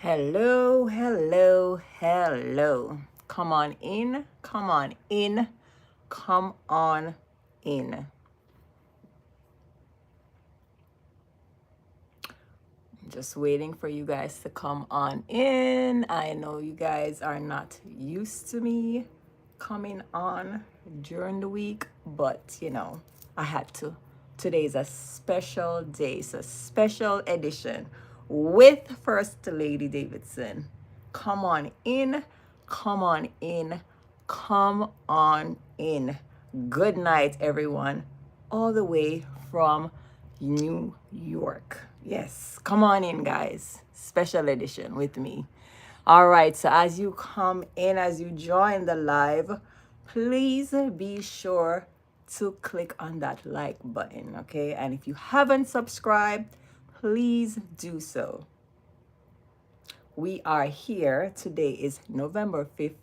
Hello, hello, hello. Come on in, come on in, come on in. Just waiting for you guys to come on in. I know you guys are not used to me coming on during the week, but I had to. Today's a special day. It's a special edition with First Lady Davidson. Come on in, come on in, come on in. Good night, everyone, all the way from New York. Yes, come on in, guys. Special edition with me. All right, so as you come in, as you join the live, please be sure to click on that like button, okay? And if you haven't subscribed, please do so. We are here. Today is November 5th,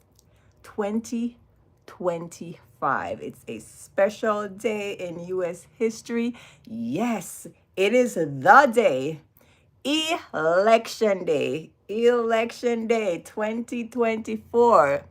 2025. It's a special day in U.S. history. Yes, it is the day, Election Day. Election Day 2024.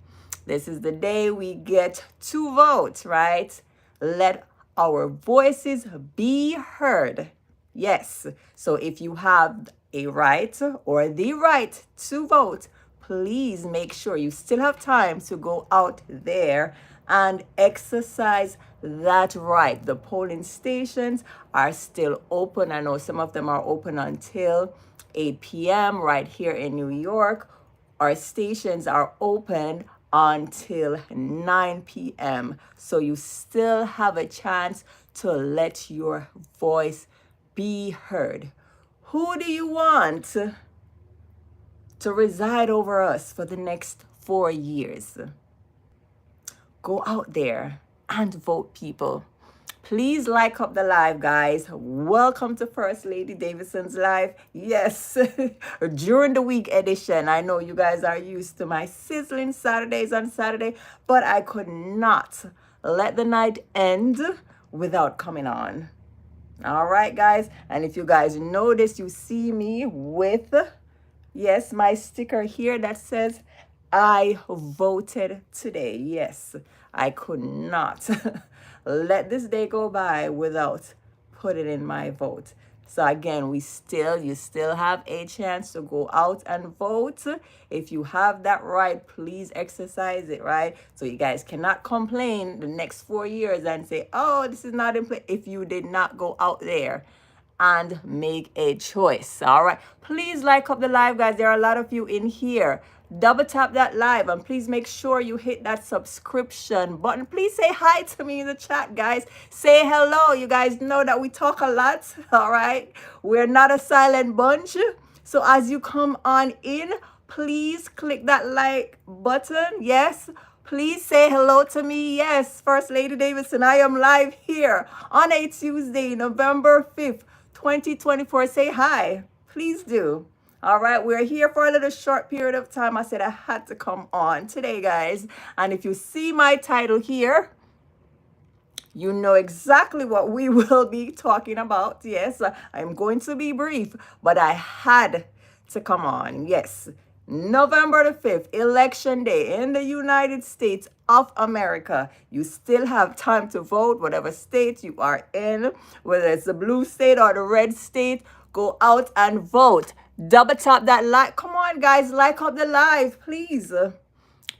This is the day we get to vote, right? Let our voices be heard. Yes. So if you have a right or the right to vote, please make sure you still have time to go out there and exercise that right. The polling stations are still open. I know some of them are open until 8 p.m. right here in New York. Our stations are open until 9 p.m. So you still have a chance to let your voice be heard. Who do you want to reside over us for the next 4 years? Go out there and vote, people. Please like up the live, guys. Welcome to First Lady Davidson's live. Yes, during the week edition. I know you guys are used to my sizzling Saturdays on Saturday, but I could not let the night end without coming on. All right, guys. And if you guys notice, you see me with, yes, my sticker here that says, I voted today. Yes, I could not let this day go by without putting in my vote. So again, you still have a chance to go out and vote. If you have that right, please exercise it, right? So you guys cannot complain the next 4 years and say, oh, this is not in place, if you did not go out there and make a choice. All right, please like up the live, guys. There are a lot of you in here. Double tap that live and please make sure you hit that subscription button. Please say hi to me in the chat, guys. Say hello. You guys know that we talk a lot. All right, we're not a silent bunch. So as you come on in, please click that like button. Yes, please say hello to me. Yes, First Lady Davidson, I am live here on a Tuesday, November 5th, 2024. Say hi. Please do. All right, we're here for a little short period of time. I said I had to come on today, guys. And if you see my title here, you know exactly what we will be talking about. Yes, I'm going to be brief, but I had to come on. Yes, November the 5th, Election Day in the United States of America. You still have time to vote, whatever state you are in, whether it's the blue state or the red state. Go out and vote. Double tap that like. Come on, guys, like up the live, please.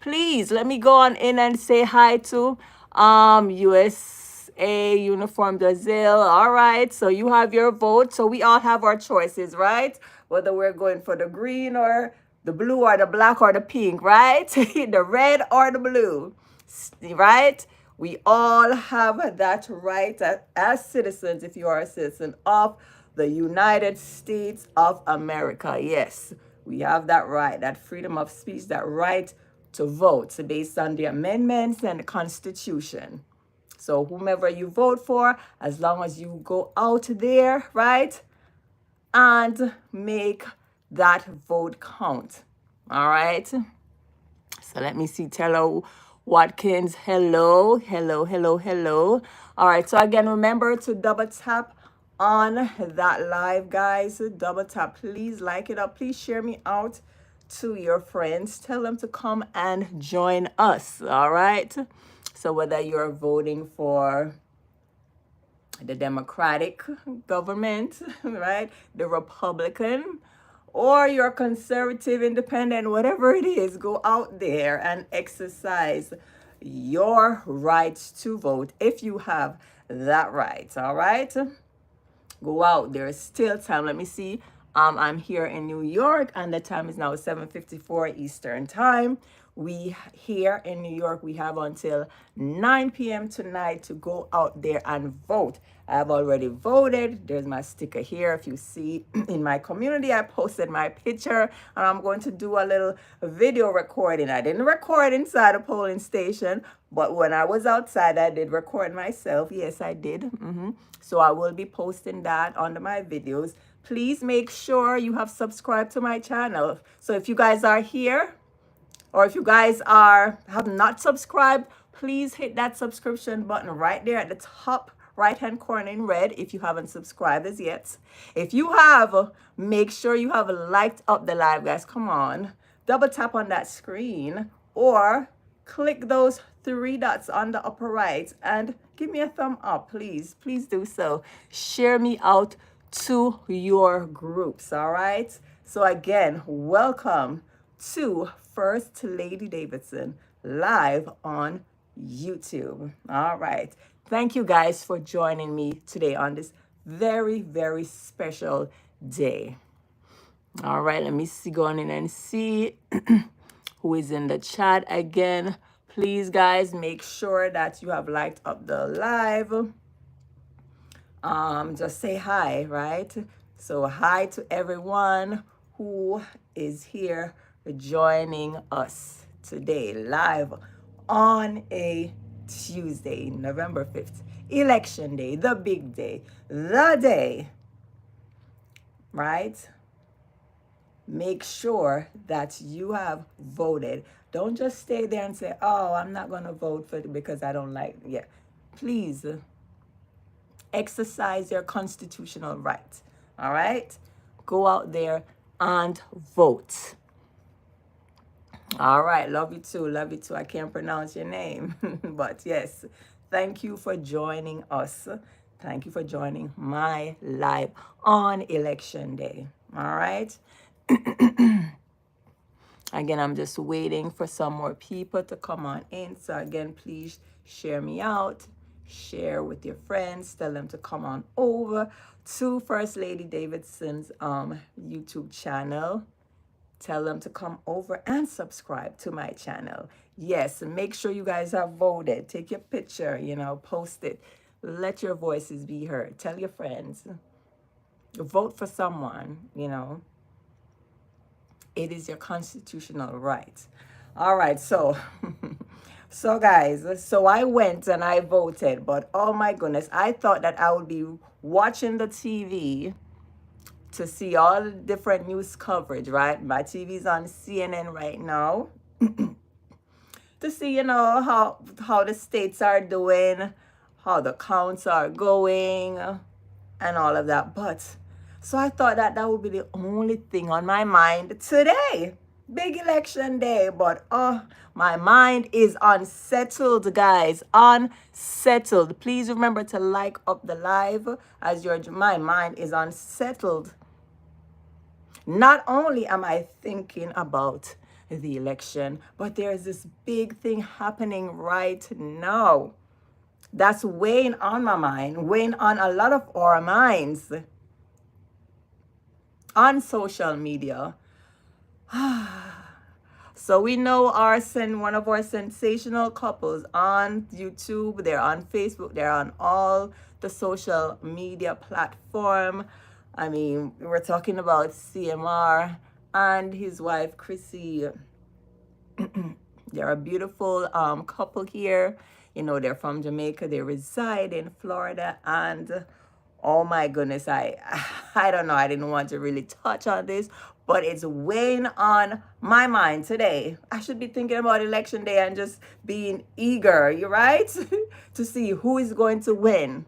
Please let me go on in and say hi to USA Uniform Brazil. All right, so you have your vote. So we all have our choices, right? Whether we're going for the green or the blue or the black or the pink, right? The red or the blue, right? We all have that right as citizens, if you are a citizen of the United States of America. Yes, we have that right, that freedom of speech, that right to vote based on the amendments and the Constitution. So whomever you vote for, as long as you go out there, right, and make that vote count. All right. So let me see. Tello Watkins. Hello, hello, hello, hello. All right. So again, remember to double tap on that live, guys. Double tap. Please like it up. Please share me out to your friends. Tell them to come and join us. All right. So whether you're voting for the Democratic government, right, the Republican, or you're conservative, independent, whatever it is, go out there and exercise your right to vote if you have that right. All right. Go out. There is still time. Let me see. I'm here in New York, and the time is now 7:54 Eastern time. We here in New York, we have until 9 p.m. tonight to go out there and vote. I've already voted. There's my sticker here. If you see in my community, I posted my picture, and I'm going to do a little video recording. I didn't record inside a polling station, but when I was outside, I did record myself. Yes, I did. So I will be posting that under my videos. Please make sure you have subscribed to my channel. So if you guys are here, or if you guys have not subscribed, please hit that subscription button right there at the top right hand corner in red if you haven't subscribed as yet. If you have, make sure you have liked up the live, guys. Come on, double tap on that screen or click those three dots on the upper right and give me a thumb up, please. Please do so. Share me out to your groups. All right. So again, welcome to First Lady Davidson live on YouTube. All right. Thank you guys for joining me today on this very, very special day. All right. Let me go on in and see who is in the chat again. Please, guys, make sure that you have liked up the live. Just say hi, right? So hi to everyone who is here joining us today live on a Tuesday, November 5th, election day, the big day, the day, right? Make sure that you have voted. Don't just stay there and say, oh, I'm not going to vote for it because I don't like it. Yeah. Please exercise your constitutional right. All right? Go out there and vote. All right. Love you too. Love you too. I can't pronounce your name. But yes, thank you for joining us. Thank you for joining my live on election day. All right? Again, I'm just waiting for some more people to come on in. So again, please share me out. Share with your friends. Tell them to come on over to First Lady Davidson's YouTube channel. Tell them to come over and subscribe to my channel. Yes, make sure you guys have voted. Take your picture, post it. Let your voices be heard. Tell your friends. Vote for someone, It is your constitutional right. All right, so guys, so I went and I voted, but oh my goodness, I thought that I would be watching the TV to see all the different news coverage, right? My TV's on CNN right now to see, how the states are doing, how the counts are going, and all of that. But so I thought that would be the only thing on my mind today. Big election day, but my mind is unsettled, guys. Unsettled. Please remember to like up the live as my mind is unsettled. Not only am I thinking about the election, but there's this big thing happening right now that's weighing on my mind, weighing on a lot of our minds on social media. So we know one of our sensational couples on YouTube, they're on Facebook, they're on all the social media platform. I mean, we're talking about CMR and his wife, Chrissy. They're a beautiful couple here. They're from Jamaica. They reside in Florida. And oh my goodness, I don't know. I didn't want to really touch on this, but it's weighing on my mind today. I should be thinking about election day and just being eager, you're right, to see who is going to win.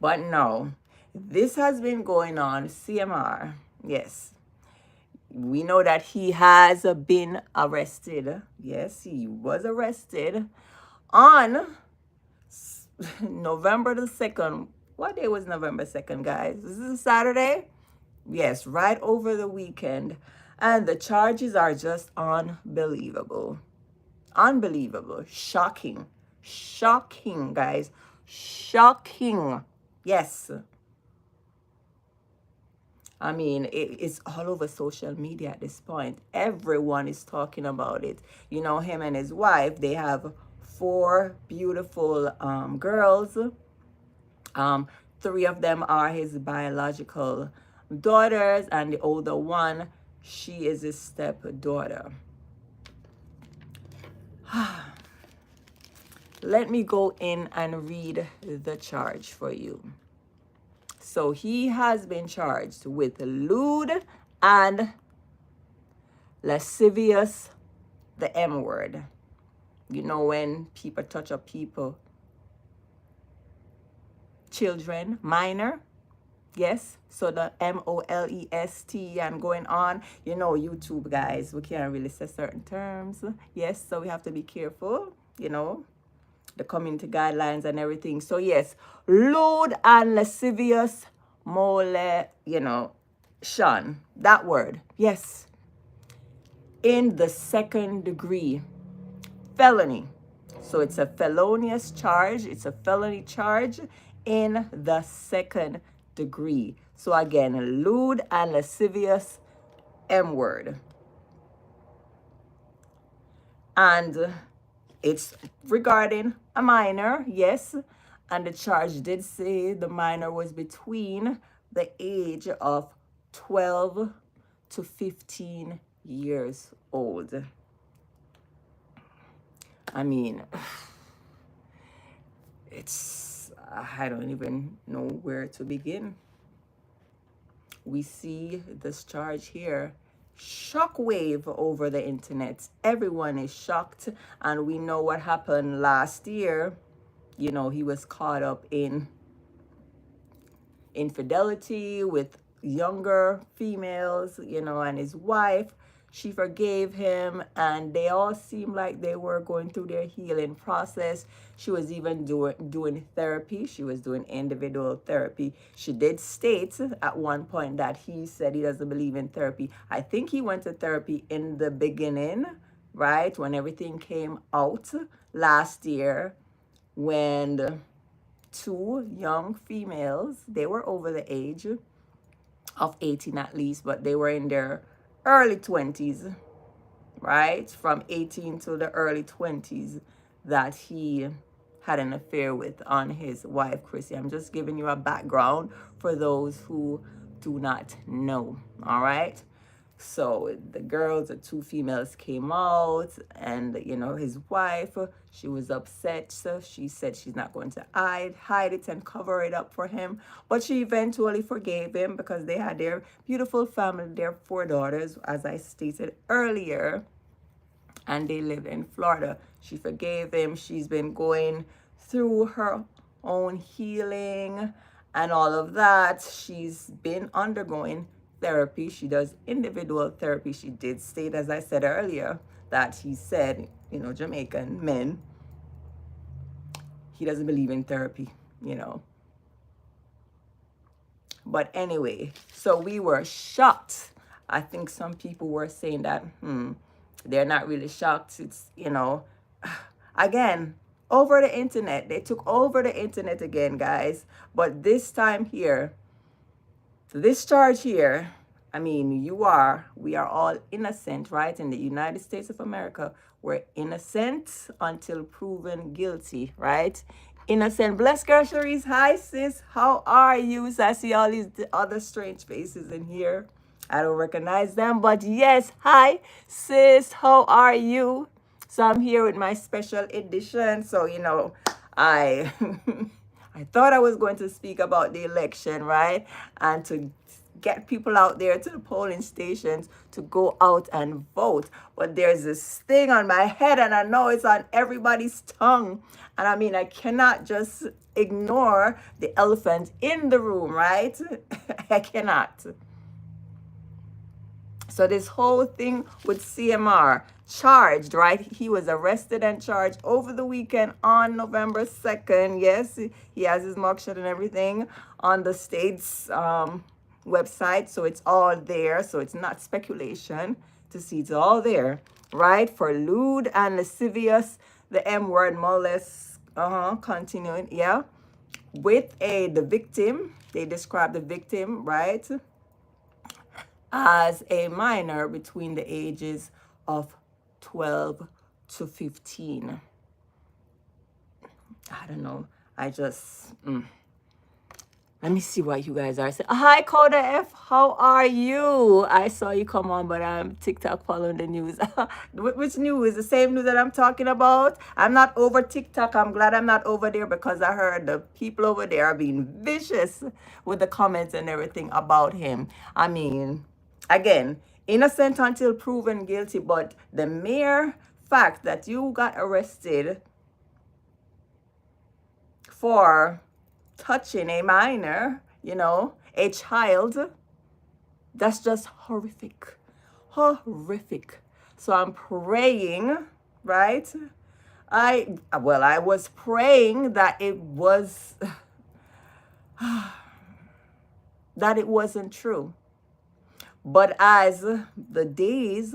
But no, this has been going on. CMR, yes. We know that he has been arrested. Yes, he was arrested on November the 2nd. What day was November 2nd, guys? This is a Saturday? Yes, right over the weekend. And the charges are just unbelievable. Unbelievable. Shocking. Shocking, guys. Shocking. Yes. I mean, it's all over social media at this point. Everyone is talking about it. You know, him and his wife, they have four beautiful girls. Um, three of them are his biological daughters, and the older one, she is his stepdaughter. Let me go in and read the charge for you. So he has been charged with lewd and lascivious, the M word. You know, when people touch up people, children, minor. Yes, so the molest and going on. You know, YouTube guys, we can't really say certain terms. Yes, so we have to be careful, you know, the community guidelines and everything. So yes, lewd and lascivious, mole, you know, shun, that word. Yes, in the second degree, felony. So it's a felonious charge. It's a felony charge in the second degree. So again, lewd and lascivious, M word. And it's regarding a minor, yes. And the charge did say the minor was between the age of 12 to 15 years old. I mean, I don't even know where to begin. We see this charge here, shockwave over the internet. Everyone is shocked, and we know what happened last year. You know, he was caught up in infidelity with younger females, you know, and his wife, she forgave him, and they all seemed like they were going through their healing process. She was even doing therapy. She was doing individual therapy. She did state at one point that he said he doesn't believe in therapy. I think he went to therapy in the beginning, right, when everything came out last year, when two young females, they were over the age of 18 at least, but they were in their early 20s, right? From 18 to the early 20s, that he had an affair with on his wife, Chrissy. I'm just giving you a background for those who do not know, all right? So the girls, the two females came out, and you know, his wife, she was upset. So she said she's not going to hide it and cover it up for him. But she eventually forgave him because they had their beautiful family, their four daughters, as I stated earlier, and they lived in Florida. She forgave him. She's been going through her own healing and all of that. She's been undergoing therapy. She does individual therapy. She did state, as I said earlier, that he said, you know, Jamaican men, he doesn't believe in therapy, you know. But anyway, so we were shocked. I think some people were saying that, they're not really shocked. It's, you know, again, over the internet. They took over the internet again, guys. But this time here, this charge here, I mean, we are all innocent, right? In the United States of America, we're innocent until proven guilty, right? Innocent. Bless girl Cherise. Hi, sis. How are you? So I see all these other strange faces in here. I don't recognize them, but yes. Hi, sis. How are you? So I'm here with my special edition. So, you know, I I thought I was going to speak about the election, right? And to get people out there to the polling stations to go out and vote. But there's this thing on my head, and I know it's on everybody's tongue. And I mean, I cannot just ignore the elephant in the room, right? I cannot. So this whole thing with CMR, charged, right? He was arrested and charged over the weekend on November 2nd. Yes, he has his mugshot and everything on the state's website. So it's all there. So it's not speculation to see. It's all there, right? For lewd and lascivious, the M word, molest, continuing, yeah. With the victim, they describe the victim, right, as a minor between the ages of 12 to 15. I don't know. I just, let me see what you guys are saying. Hi, Coda F. How are you? I saw you come on, but I'm TikTok following the news. Which news? The same news that I'm talking about? I'm not over TikTok. I'm glad I'm not over there because I heard the people over there are being vicious with the comments and everything about him. I mean, again, innocent until proven guilty, but the mere fact that you got arrested for touching a minor, you know, a child, that's just horrific. Horrific. So I'm praying, right? I was praying that it was that it wasn't true. But as the days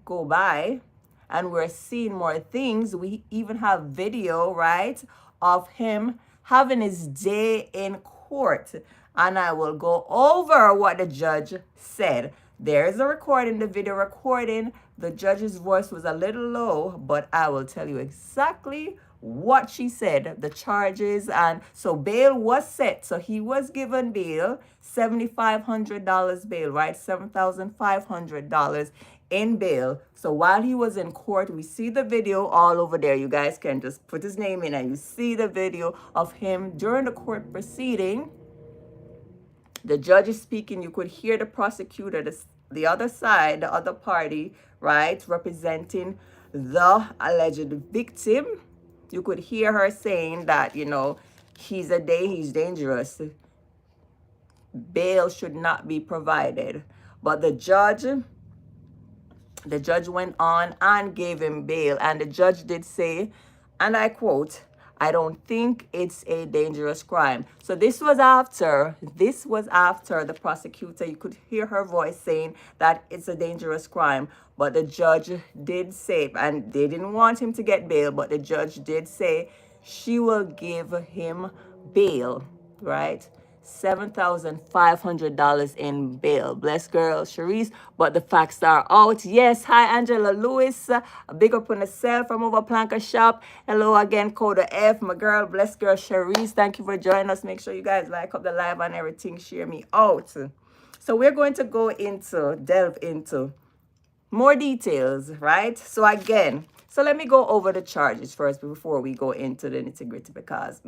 go by and we're seeing more things, we even have video, right, of him having his day in court. And I will go over what the judge said. There's a recording, the video recording. The judge's voice was a little low, but I will tell you exactly what she said, the charges. And so bail was set. So he was given bail, $7,500 bail, right? $7,500 in bail. So while he was in court, we see the video all over there. You guys can just put his name in and you see the video of him during the court proceeding. The judge is speaking. You could hear the prosecutor, the other side, the other party, right, representing the alleged victim. You could hear her saying that, you know, he's dangerous. Bail should not be provided. But the judge went on and gave him bail. And the judge did say, and I quote, "I don't think it's a dangerous crime." So this was after the prosecutor, you could hear her voice saying that it's a dangerous crime. But the judge did say, and they didn't want him to get bail, but the judge did say she will give him bail, right? $7,500 in bail. Bless girl, Sharice. But the facts are out. Yes, hi, Angela Lewis. Big up on yourself from over Planka Shop. Hello again, Coda F. My girl, bless girl, Sharice. Thank you for joining us. Make sure you guys like up the live and everything. Share me out. So we're going to delve into more details, right? So again, so let me go over the charges first before we go into the nitty-gritty because,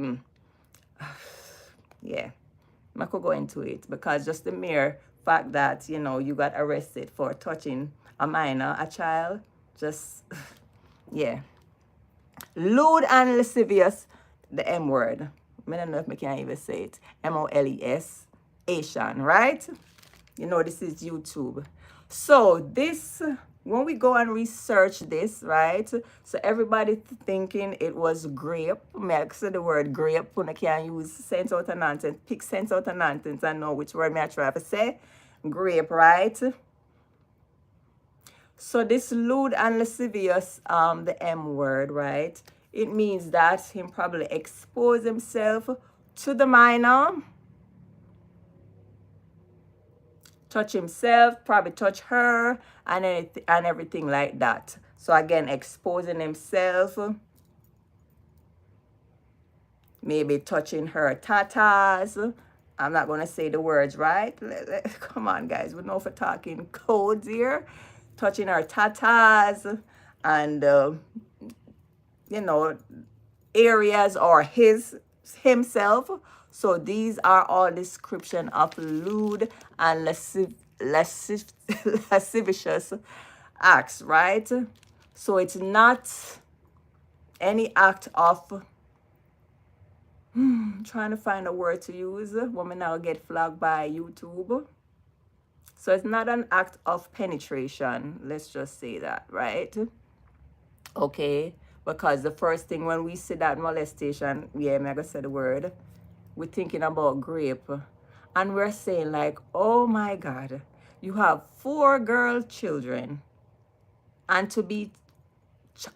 yeah. I could go into it because just the mere fact that, you know, you got arrested for touching a minor, a child, just, yeah. Lewd and lascivious, the M word. I don't know if I can even say it. MOLES, Asian, right? You know, this is YouTube. So this, when we go and research this, right? So everybody thinking it was grape. I say the word grape, when I can use sense out of nonsense, pick sense out of nonsense and know which word I try to say. Grape, right? So this lewd and lascivious, the M word, right? It means that him probably expose himself to the minor, touch himself, probably touch her, and everything like that. So again, exposing himself, maybe touching her tatas. I'm not going to say the words, right? Come on, guys. We know for talking codes here. Touching her tatas and, you know, areas or himself. So these are all description of lewd and lascivious acts, right? So it's not any act of, trying to find a word to use. Woman now get flagged by YouTube. So it's not an act of penetration. Let's just say that, right? Okay, because the first thing when we see that molestation, yeah, I'm gonna say the word, we're thinking about grape, and we're saying like, oh my God, you have 4 girl children, and to be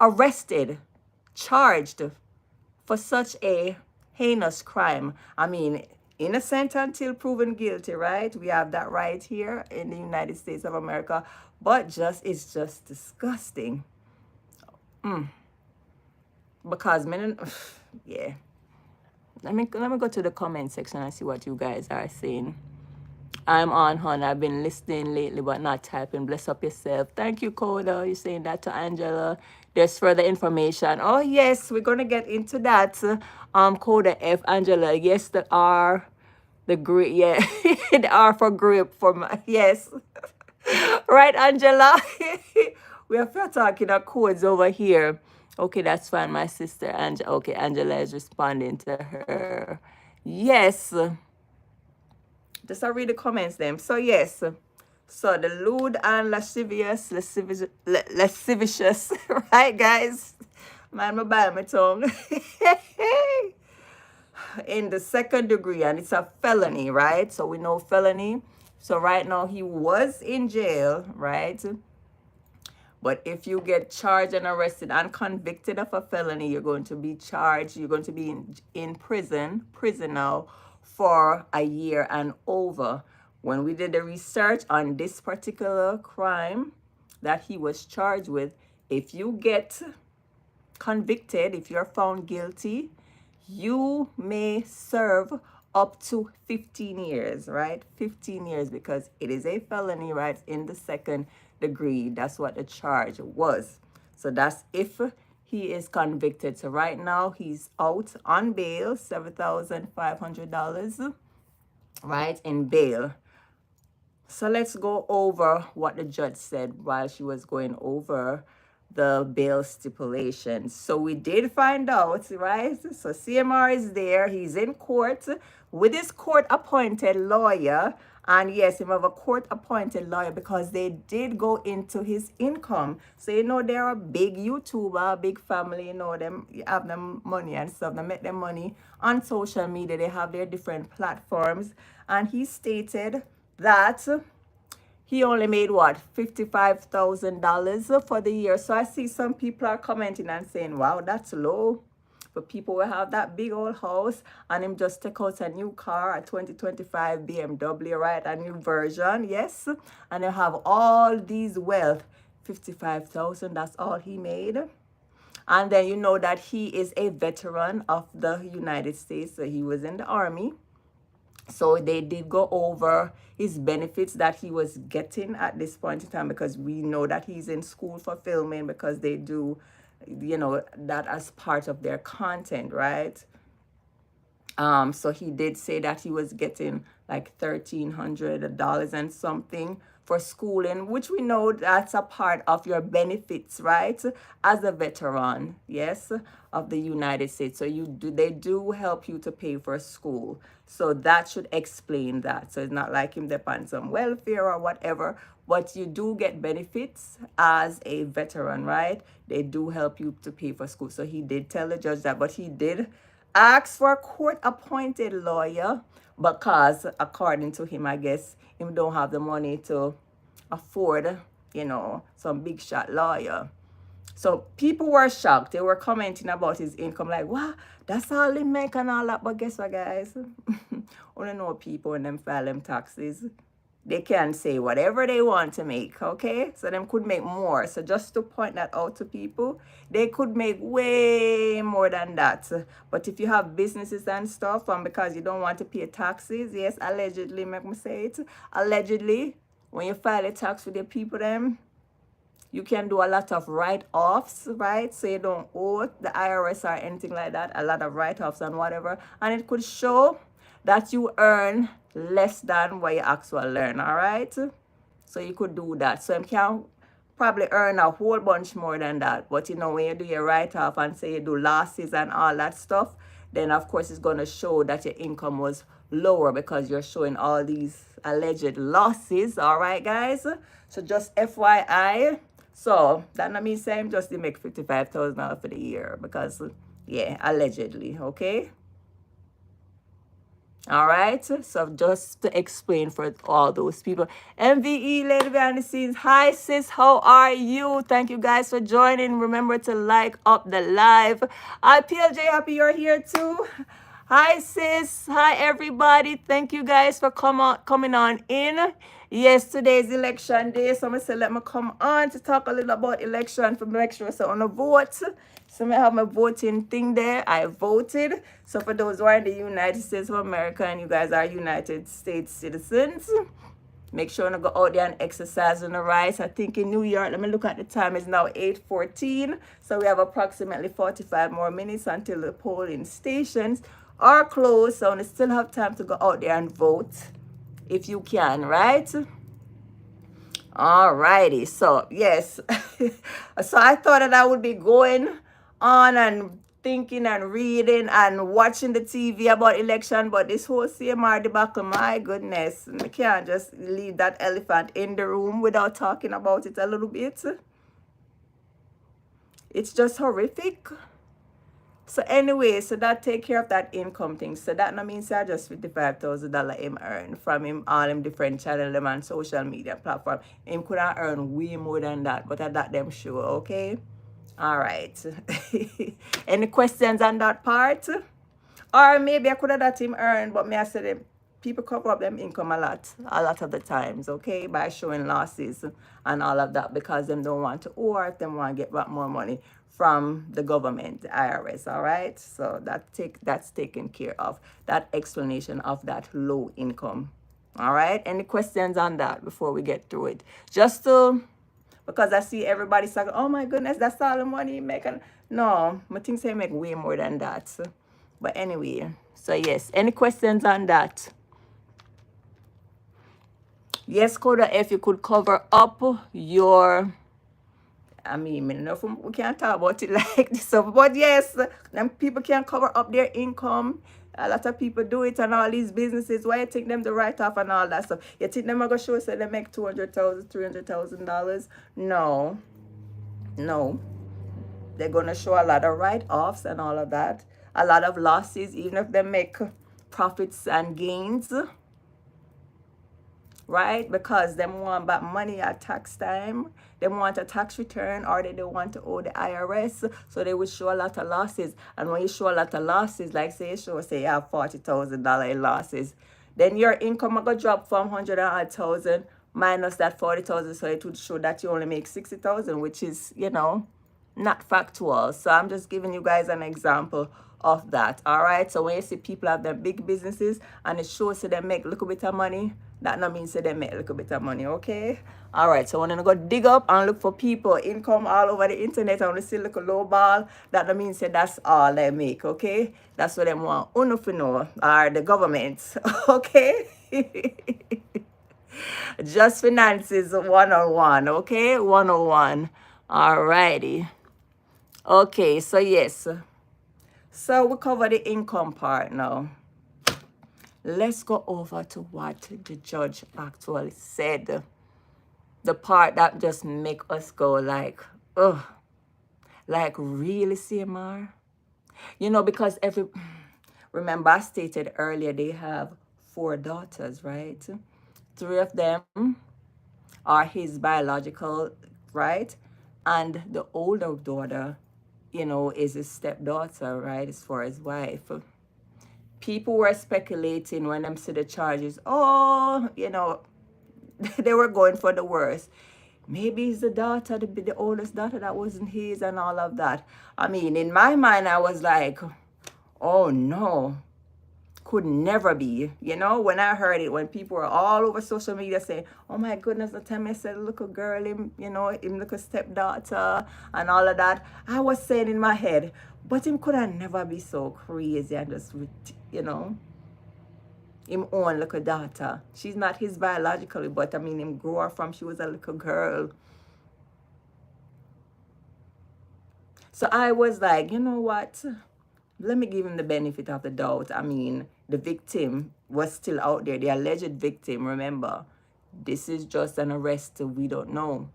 arrested, charged for such a heinous crime. I mean, innocent until proven guilty, right? We have that right here in the United States of America, but just it's just disgusting. Because men, yeah. Let me go to the comment section and see what you guys are saying. I'm on, hon. I've been listening lately, but not typing. Bless up yourself. Thank you, Coda. You're saying that to Angela. There's further information. Oh yes, we're gonna get into that. Coda F, Angela. Yes, the R, the grip. Yeah, the R for grip for my yes. Right, Angela. We are talking our codes over here. Okay, that's fine. My sister, okay, Angela is responding to her. Yes. Just I read the comments then. So yes. So the lewd and lascivious, right, guys? Man, my bite my tongue. In the second degree, and it's a felony, right? So we know felony. So right now he was in jail, right? But if you get charged and arrested and convicted of a felony, you're going to be charged, you're going to be in prison now for a year and over. When we did the research on this particular crime that he was charged with, if you get convicted, if you're found guilty, you may serve up to 15 years, right? 15 years, because it is a felony, right? In the second degree. That's what the charge was. So that's if he is convicted. So right now he's out on bail, $7,500, right? In bail. So let's go over what the judge said while she was going over the bail stipulations. So we did find out, right? So CMR is there. He's in court with his court-appointed lawyer. And yes, him have a court-appointed lawyer because they did go into his income. So, you know, they're a big YouTuber, big family, you know, them have them money and stuff. They make them money on social media. They have their different platforms. And he stated that he only made what, $55,000 for the year. So I see some people are commenting and saying, wow, that's low. But people will have that big old house and him just take out a new car, a 2025 BMW, right? A new version, yes. And they have all these wealth. 55,000, that's all he made. And then you know that he is a veteran of the United States. So he was in the army. So they did go over his benefits that he was getting at this point in time, because we know that he's in school for filming, because they do, you know, that as part of their content, right? So he did say that he was getting like $1,300 and something for schooling, which we know that's a part of your benefits, right? As a veteran, yes, of the United States. So they do help you to pay for school. So that should explain that. So it's not like him depends on welfare or whatever, but you do get benefits as a veteran, right? They do help you to pay for school. So he did tell the judge that, but he did ask for a court-appointed lawyer because, according to him, I guess, him don't have the money to afford, you know, some big shot lawyer. So people were shocked. They were commenting about his income like, wow, that's all they make and all that. But guess what, guys? Only know people when them file them taxes, they can say whatever they want to make, okay? So them could make more. So just to point that out to people, they could make way more than that. But if you have businesses and stuff, and because you don't want to pay taxes, yes, allegedly, make me say it, allegedly, when you file a tax with your people, them, you can do a lot of write-offs, right? So you don't owe the IRS or anything like that, a lot of write-offs and whatever. And it could show that you earn less than what you actually earn, all right? So you could do that. So you can probably earn a whole bunch more than that. But, you know, when you do your write-off and say you do losses and all that stuff, then, of course, it's going to show that your income was lower because you're showing all these alleged losses. All right, guys. So just FYI. So that not mean saying just to make $55,000 for the year because yeah, allegedly. Okay. All right, so just to explain for all those people, MVE lady behind the scenes. Hi sis, how are you? Thank you guys for joining. Remember to like up the live. Hi PLJ, happy you're here too. Hi sis, hi everybody. Thank you guys for coming on in. Yes, today's election day, so I'm gonna say let me come on to talk a little about election for make sure so on the vote. So I have my voting thing there. I voted. So for those who are in the United States of America and you guys are United States citizens, make sure to go out there and exercise on the rights. I think in New York, let me look at the time, it's now 8:14. So we have approximately 45 more minutes until the polling stations are closed. So we still have time to go out there and vote if you can, right? Alrighty, so yes, so I thought that I would be going on and thinking and reading and watching the TV about election, but this whole CMR debacle, my goodness, I can't just leave that elephant in the room without talking about it a little bit. It's just horrific. So anyway, so that take care of that income thing. So that no means I just $55,000 him earn from him all him different channel them and social media platform. Him could have earned way more than that, but I that them sure, okay? All right. Any questions on that part? Or maybe I could have that him earn, but me I said them people cover up them income a lot of the times, okay, by showing losses and all of that because them don't want to, or if them want to get back more money from the government, the IRS. All right, so that's taken care of. That explanation of that low income. All right, any questions on that before we get through it? Just to because I see everybody saying, oh my goodness, that's all the money you make. No, I think they make way more than that. But anyway, so yes, any questions on that? Yes, Coda, if you could cover up your, I mean, we can't talk about it like this, but yes, them people can cover up their income. A lot of people do it and all these businesses. Why you think them to write off and all that stuff? You think them are going to show say they make $200,000, $300,000? No, no. They're going to show a lot of write-offs and all of that. A lot of losses, even if they make profits and gains. Right? Because them want back money at tax time. They want a tax return or they don't want to owe the IRS. So they will show a lot of losses. And when you show a lot of losses, like say you have $40,000 in losses, then your income will go drop from 100,000 minus that 40,000. So it would show that you only make 60,000, which is, not factual. So I'm just giving you guys an example of that. All right. So when you see people have their big businesses and it shows that they make a little bit of money, that not means that they make a little bit of money. Okay. All right. So when I go dig up and look for people income all over the internet, I want to see look a low ball. That not means that that's all they make. Okay. That's what they want. Uno for know or the government. Okay. Just finances 101. Okay. 101. All righty. Okay, so yes. So we cover the income part now. Let's go over to what the judge actually said. The part that just make us go like, ugh. Like really, CMR? Because remember I stated earlier they have 4 daughters, right? 3 of them are his biological, right? And the older daughter is his stepdaughter, right? As far as wife. People were speculating when them see the charges. Oh, they were going for the worst. Maybe it's the daughter, the oldest daughter that wasn't his and all of that. I mean, in my mind, I was like, oh no. Could never be, when I heard it, when people were all over social media saying, oh my goodness, the time I said, look a girl, him look a stepdaughter and all of that, I was saying in my head, but him could have never be so crazy and just, him own little daughter. She's not his biologically, but I mean, him grew her from she was a little girl. So I was like, you know what? Let me give him the benefit of the doubt. I mean, the victim was still out there. The alleged victim, remember, this is just an arrest. We don't know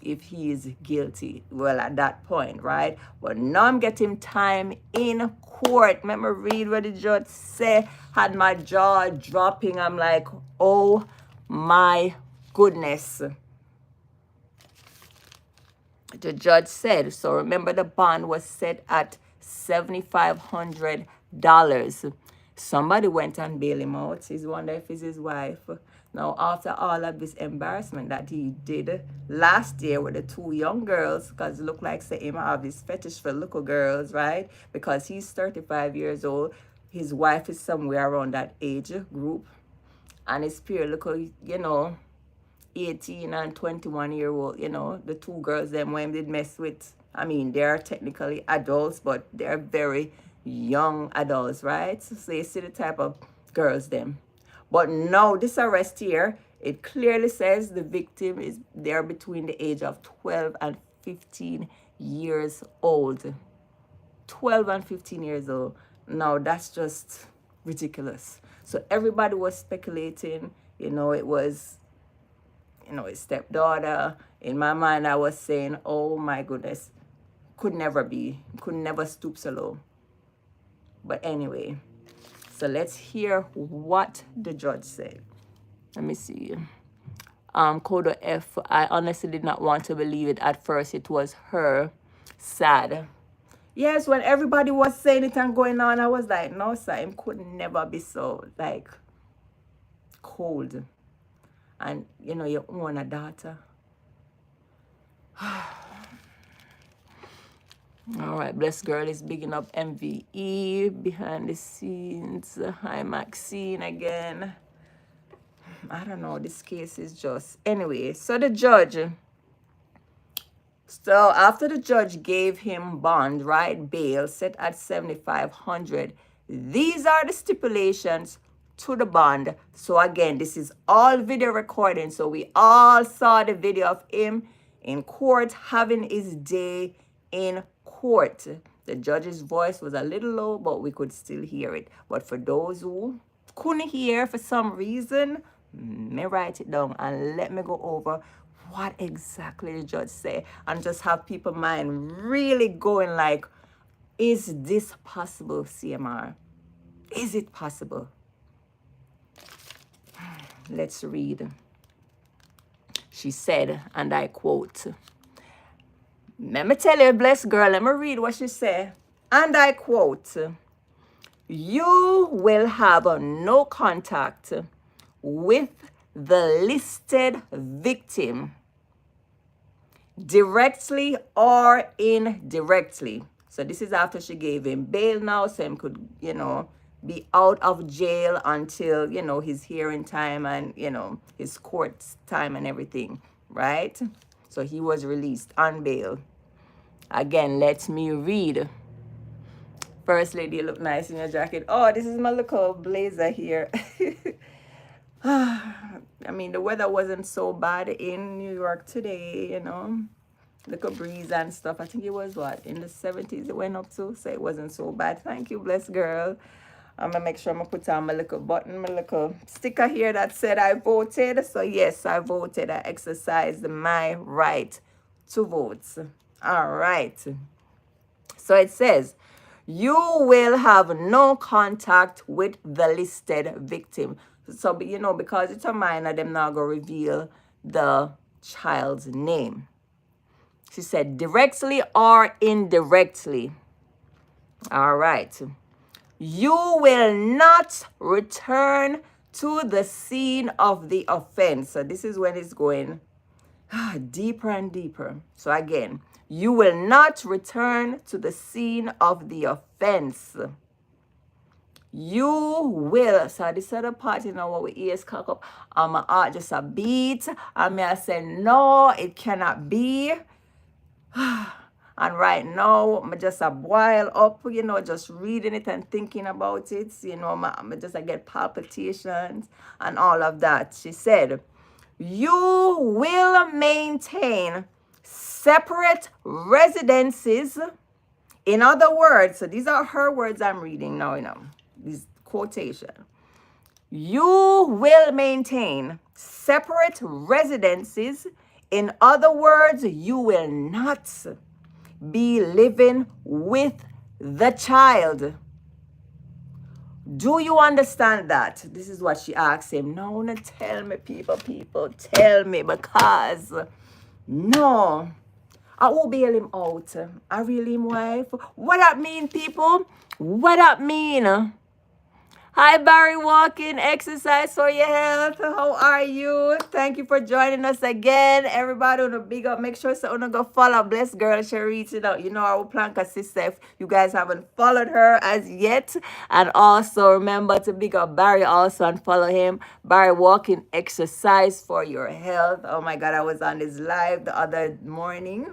if he is guilty. Well, at that point, right? But now I'm getting time in court. Remember, read what the judge said. Had my jaw dropping. I'm like, oh my goodness. The judge said, so remember the bond was set at $7,500. Somebody went and bailed him out. He's wondering if it's his wife. Now, after all of this embarrassment that he did last year with the two young girls, because it looked like CMR have this fetish for little girls, right? Because he's 35 years old. His wife is somewhere around that age group. And his peer, little, 18 and 21-year-old, the two girls them when they mess with, I mean, they're technically adults, but they're very young adults, right? So you see the type of girls them. But now this arrest here, it clearly says the victim is there between the age of 12 and 15 years old. 12 and 15 years old. Now that's just ridiculous. So everybody was speculating, it was his stepdaughter. In my mind, I was saying, oh my goodness, could never be, could never stoop so low. But anyway, so let's hear what the judge said. Let me see. Coda F, I honestly did not want to believe it at first. It was her. Sad. Yes, when everybody was saying it and going on, I was like, no, sir, it could never be so, like, cold. And, you own a daughter. All right, Blessed Girl is bigging up MVE behind the scenes. Hi, Maxine again. I don't know, this case is just... Anyway, so the judge... So after the judge gave him bond, right, bail set at $7,500, these are the stipulations to the bond. So again, this is all video recording. So we all saw the video of him in court having his day in court. The judge's voice was a little low, but we could still hear it. But for those who couldn't hear for some reason, me write it down and let me go over what exactly the judge said and just have people's mind really going like, is this possible, CMR? Is it possible? Let's read. She said, and I quote, let me tell you, Blessed Girl, let me read what she said. And I quote, you will have no contact with the listed victim directly or indirectly. So this is after she gave him bail now, so him could, be out of jail until, his hearing time and, his court time and everything, right? So he was released on bail. Again, let me read. First Lady, you look nice in your jacket. Oh, this is my little blazer here. I mean, the weather wasn't so bad in New York today, Little breeze and stuff. I think it was, in the 70s it went up to, so it wasn't so bad. Thank you, Blessed Girl. I'm going to make sure I put on my little button, my little sticker here that said I voted. So, yes, I voted. I exercised my right to vote. All right. So, it says, you will have no contact with the listed victim. So, because it's a minor, them not going to reveal the child's name. She said, directly or indirectly. All right. You will not return to the scene of the offense. So this is when it's going deeper and deeper. So again, you will not return to the scene of the offense. You will. So this other part, what we ears cock up. My heart just a beat. And I say, no, it cannot be. And right now, I'm just a boil up, just reading it and thinking about it. I get palpitations and all of that. She said, you will maintain separate residences. In other words, so these are her words I'm reading now, these quotation. You will maintain separate residences. In other words, you will not be living with the child. Do you understand that? This is what she asked him. No, tell me, people, tell me, because no, I will bail him out. I really him wife. What that mean, people? What that mean? Hi, Barry Walking, exercise for your health. How are you? Thank you for joining us again. Everybody on the big up. Make sure so go follow Blessed Girl Cherise. You know our Planka sister. If you guys haven't followed her as yet. And also remember to big up Barry also and follow him. Barry Walking, exercise for your health. Oh my God, I was on his live the other morning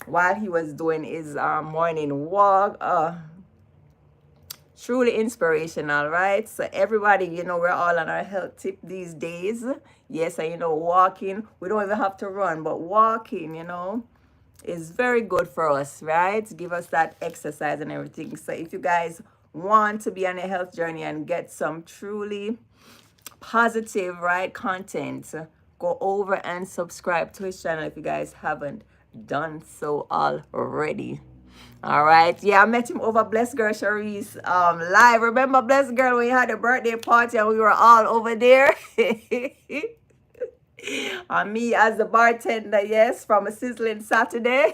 while he was doing his morning walk. Truly inspirational, right? So everybody, we're all on our health tip these days. Yes, and walking, we don't even have to run, but walking, is very good for us, right? Give us that exercise and everything. So if you guys want to be on a health journey and get some truly positive, right, content, go over and subscribe to his channel if you guys haven't done so already. All right. Yeah, I met him over Blessed Girl Cherise live. Remember Blessed Girl when you had a birthday party and we were all over there? And me as the bartender, yes, from a sizzling Saturday.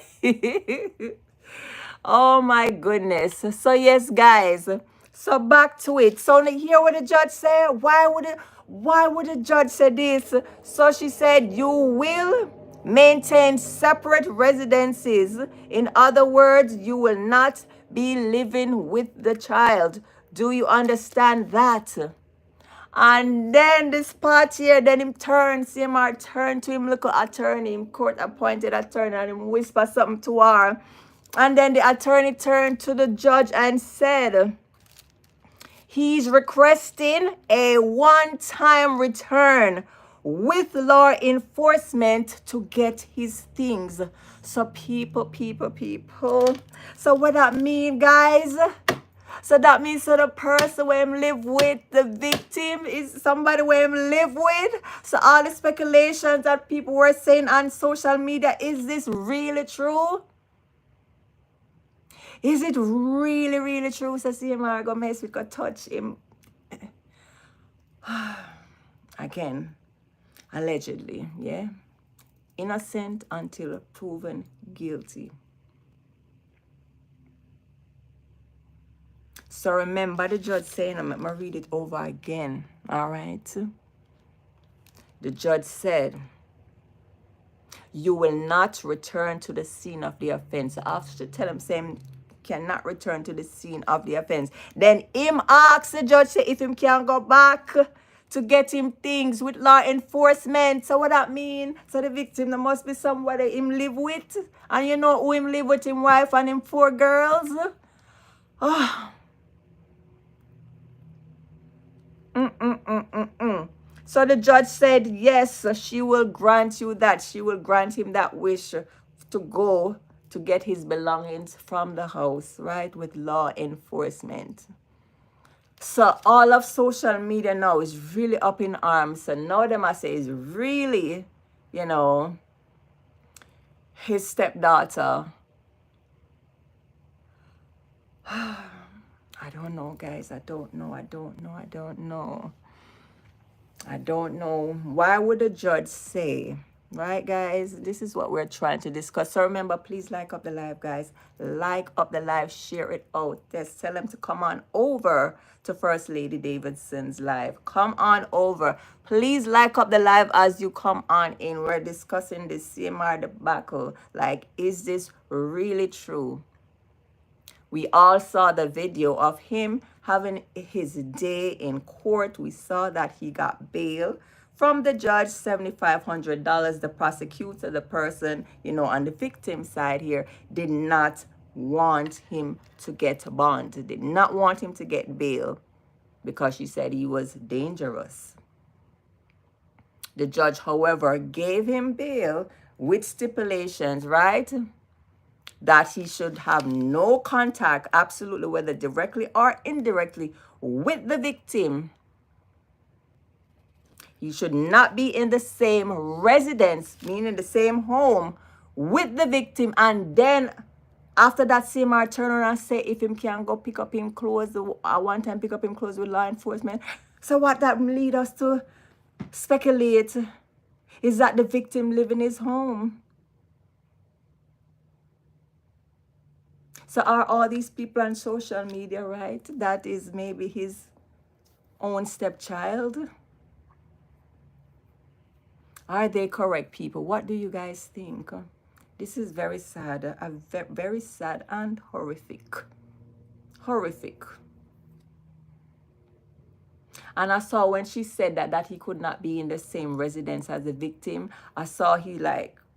Oh my goodness. So yes, guys. So back to it. So hear what the judge said. Why would the judge say this? So she said, you will maintain separate residences. In other words, you will not be living with the child. Do you understand that? And then this part here, then him turn, CMR turn to him, look attorney, him court appointed attorney, and him whisper something to her. And then the attorney turned to the judge and said, he's requesting a one-time return with law enforcement to get his things. So people. So what that mean, guys? So that means that the person where him live with, the victim, is somebody where him live with. So all the speculations that people were saying on social media, is this really true? Is it really, really true? So CMR go mess with, go touch him. Again, allegedly, yeah? Innocent until proven guilty. So remember the judge saying, I'm going to read it over again, all right? The judge said, you will not return to the scene of the offense. I have to tell him, saying, cannot return to the scene of the offense. Then him asks the judge say if him can go back to get him things with law enforcement. So what that mean? So the victim, there must be somebody him live with. And you know who him live with, him wife and him 4 girls? Oh. So the judge said, yes, she will grant you that. She will grant him that wish to go to get his belongings from the house, right, with law enforcement. So all of social media now is really up in arms. So now them I say is really, his stepdaughter. I don't know, guys. I don't know. Why would the judge say, right, guys? This is what we're trying to discuss. So remember, please like up the live, guys. Like up the live, share it out. Just tell them to come on over to First Lady Davidson's live. Come on over. Please like up the live as you come on in. We're discussing this CMR debacle. Like, is this really true? We all saw the video of him having his day in court. We saw that he got bail from the judge, $7,500. The prosecutor, the person, on the victim side here, did not want him to get a bond, did not want him to get bail because she said he was dangerous. The judge, however, gave him bail with stipulations, right? That he should have no contact, absolutely, whether directly or indirectly, with the victim He should not be in the same residence, meaning the same home, with the victim. And then after that, CMR turn around and say if him can go pick up him clothes, one time pick up him clothes with law enforcement. So what that lead us to speculate is that the victim live in his home. So are all these people on social media right? That is maybe his own stepchild. Are they correct, people? What do you guys think? This is very sad, very sad and horrific. Horrific. And I saw when she said that he could not be in the same residence as the victim, I saw he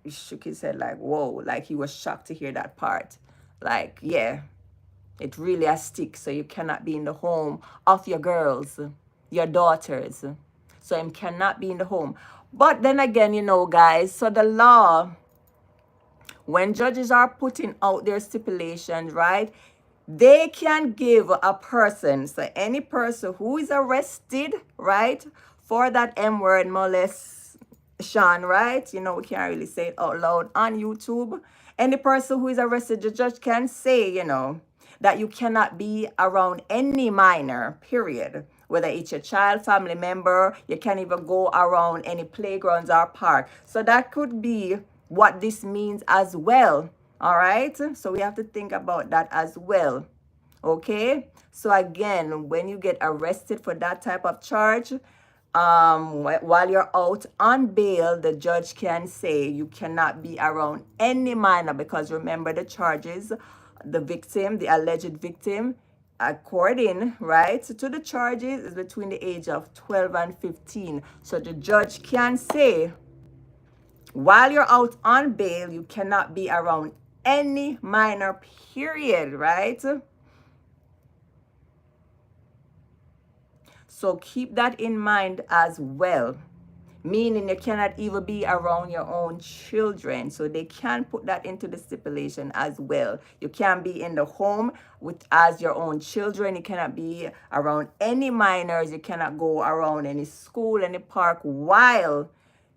shook his head like, whoa, like he was shocked to hear that part. Like, yeah, it really a stick. So you cannot be in the home of your girls, your daughters. So him cannot be in the home. But then again, you know, guys, so the law, when judges are putting out their stipulations, right, they can give a person, so any person who is arrested, right, for that M-word molestation, right, you know, we can't really say it out loud on YouTube. Any person who is arrested, the judge can say, you know, that you cannot be around any minor, period. Whether it's your child, family member, you can't even go around any playgrounds or park. So that could be what this means as well. All right. So we have to think about that as well. Okay. So again, when you get arrested for that type of charge, while you're out on bail, the judge can say you cannot be around any minor, because remember the charges, the victim, the alleged victim, according, right, to the charges, is between the age of 12 and 15. So the judge can say, while you're out on bail, you cannot be around any minor, period, right? So keep that in mind as well. Meaning you cannot even be around your own children. So they can put that into the stipulation as well. You can't be in the home as your own children. You cannot be around any minors. You cannot go around any school, any park while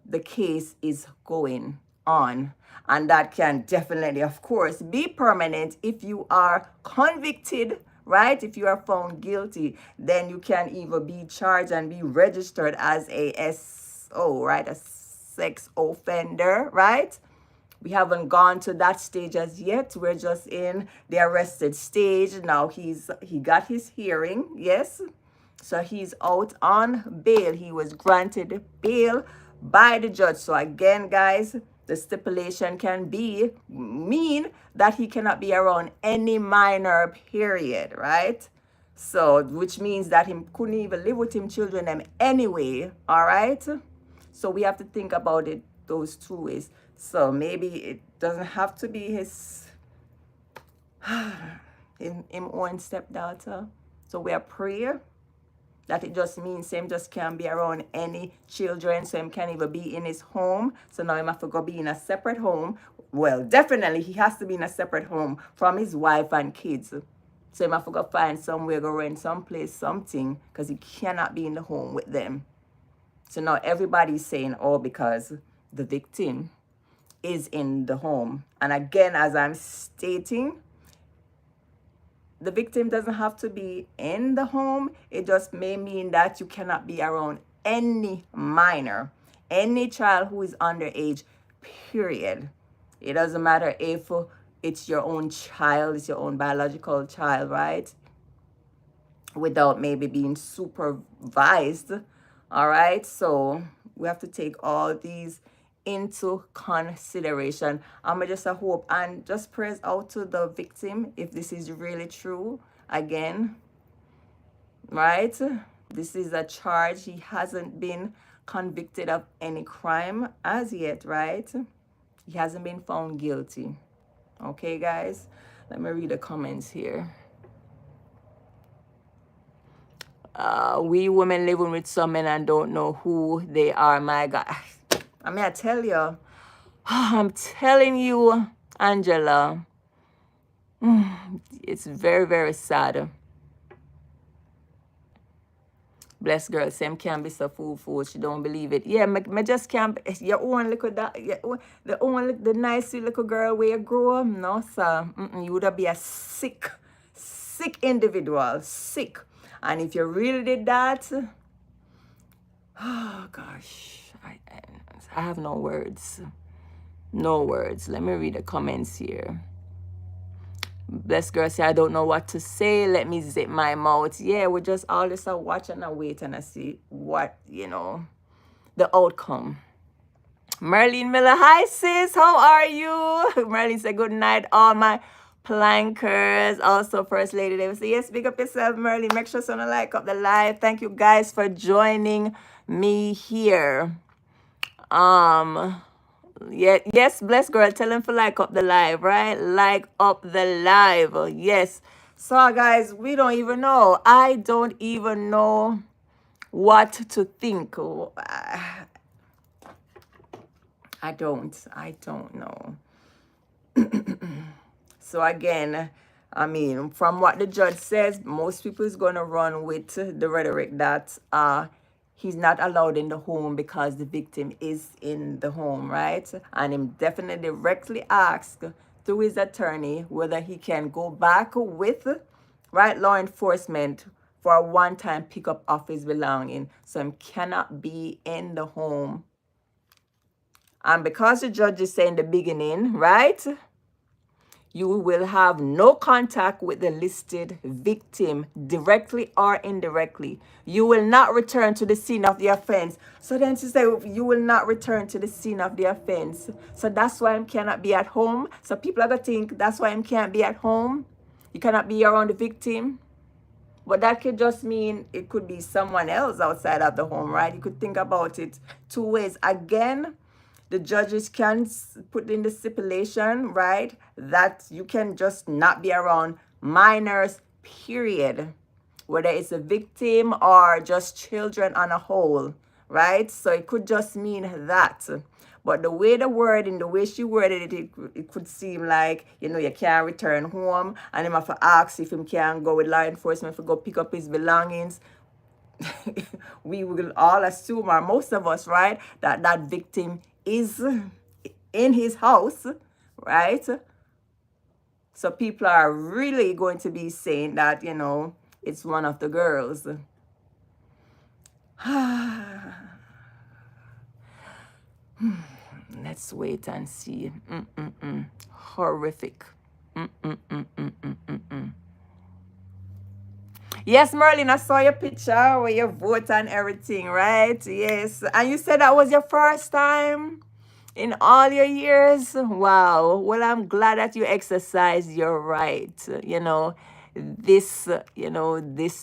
the case is going on. And that can definitely, of course, be permanent if you are convicted, right? If you are found guilty, then you can either be charged and be registered as a SO, right? A sex offender, right? We haven't gone to that stage as yet. We're just in the arrested stage. Now he got his hearing, yes. So he's out on bail. He was granted bail by the judge. So again, guys, the stipulation can mean that he cannot be around any minor, period, right? So, which means that he couldn't even live with him children them anyway, all right? So we have to think about it those two ways. So maybe it doesn't have to be his him own stepdaughter. So we are prayer that it just means him just can't be around any children, so him can't even be in his home. So now him have to go be in a separate home. Well, definitely he has to be in a separate home from his wife and kids. So him have to go find somewhere, go rent someplace, something, because he cannot be in the home with them. So now everybody's saying, oh, because the victim is in the home. And again, as I'm stating, the victim doesn't have to be in the home. It just may mean that you cannot be around any minor, any child who is underage, period. It doesn't matter if it's your own child, it's your own biological child, right? Without maybe being supervised, all right? So we have to take all these into consideration. I'm just a hope and just prayers out to the victim if this is really true. Again, right? This is a charge. He hasn't been convicted of any crime as yet, right? He hasn't been found guilty. Okay, guys? Let me read the comments here. We women living with some men and don't know who they are. My God. I mean, I tell you, I'm telling you, Angela, it's very, very sad. Blessed girl, same can be so fool. She don't believe it. Yeah, me just can't. Your own little that, the nice little girl where you grow up, no, sir. You would be a sick individual, sick. And if you really did that, oh gosh, I have no words. No words. Let me read the comments here. Blessed girl say, I don't know what to say. Let me zip my mouth. Yeah, we're just all just watching and wait and I see what, the outcome. Merlin Miller, hi sis, how are you? Merlin said, good night, all my plankers. Also, First Lady, they will say, yes, big up yourself, Merlin. Make sure someone like up the live. Thank you guys for joining me here. Yeah, yes, bless girl. Tell them for like up the live, right? Like up the live. Yes. So guys, we don't even know. I don't even know what to think. I don't know. So again, I mean, from what the judge says, most people is going to run with the rhetoric that he's not allowed in the home because the victim is in the home, right? And him definitely directly asked through his attorney whether he can go back with, right, law enforcement for a one-time pickup of his belonging. So him cannot be in the home. And because the judge is saying the beginning, right, you will have no contact with the listed victim directly or indirectly. You will not return to the scene of the offense. So then she said, you will not return to the scene of the offense. So that's why I cannot be at home. So people are going to think that's why I can't be at home. You cannot be around the victim. But that could just mean it could be someone else outside of the home, right? You could think about it two ways. Again, the judges can put in the stipulation, right, that you can just not be around minors, period, whether it's a victim or just children on a whole, right? So it could just mean that. But the way the wording, the way she worded it, it could seem like, you can't return home and him have to ask if him can go with law enforcement to go pick up his belongings. We will all assume, or most of us, right, that that victim is in his house, right? So people are really going to be saying that, it's one of the girls. Let's wait and see. Horrific. Yes, Merlin, I saw your picture where you vote and everything, right? Yes. And you said that was your first time in all your years? Wow. Well, I'm glad that you exercised your right, this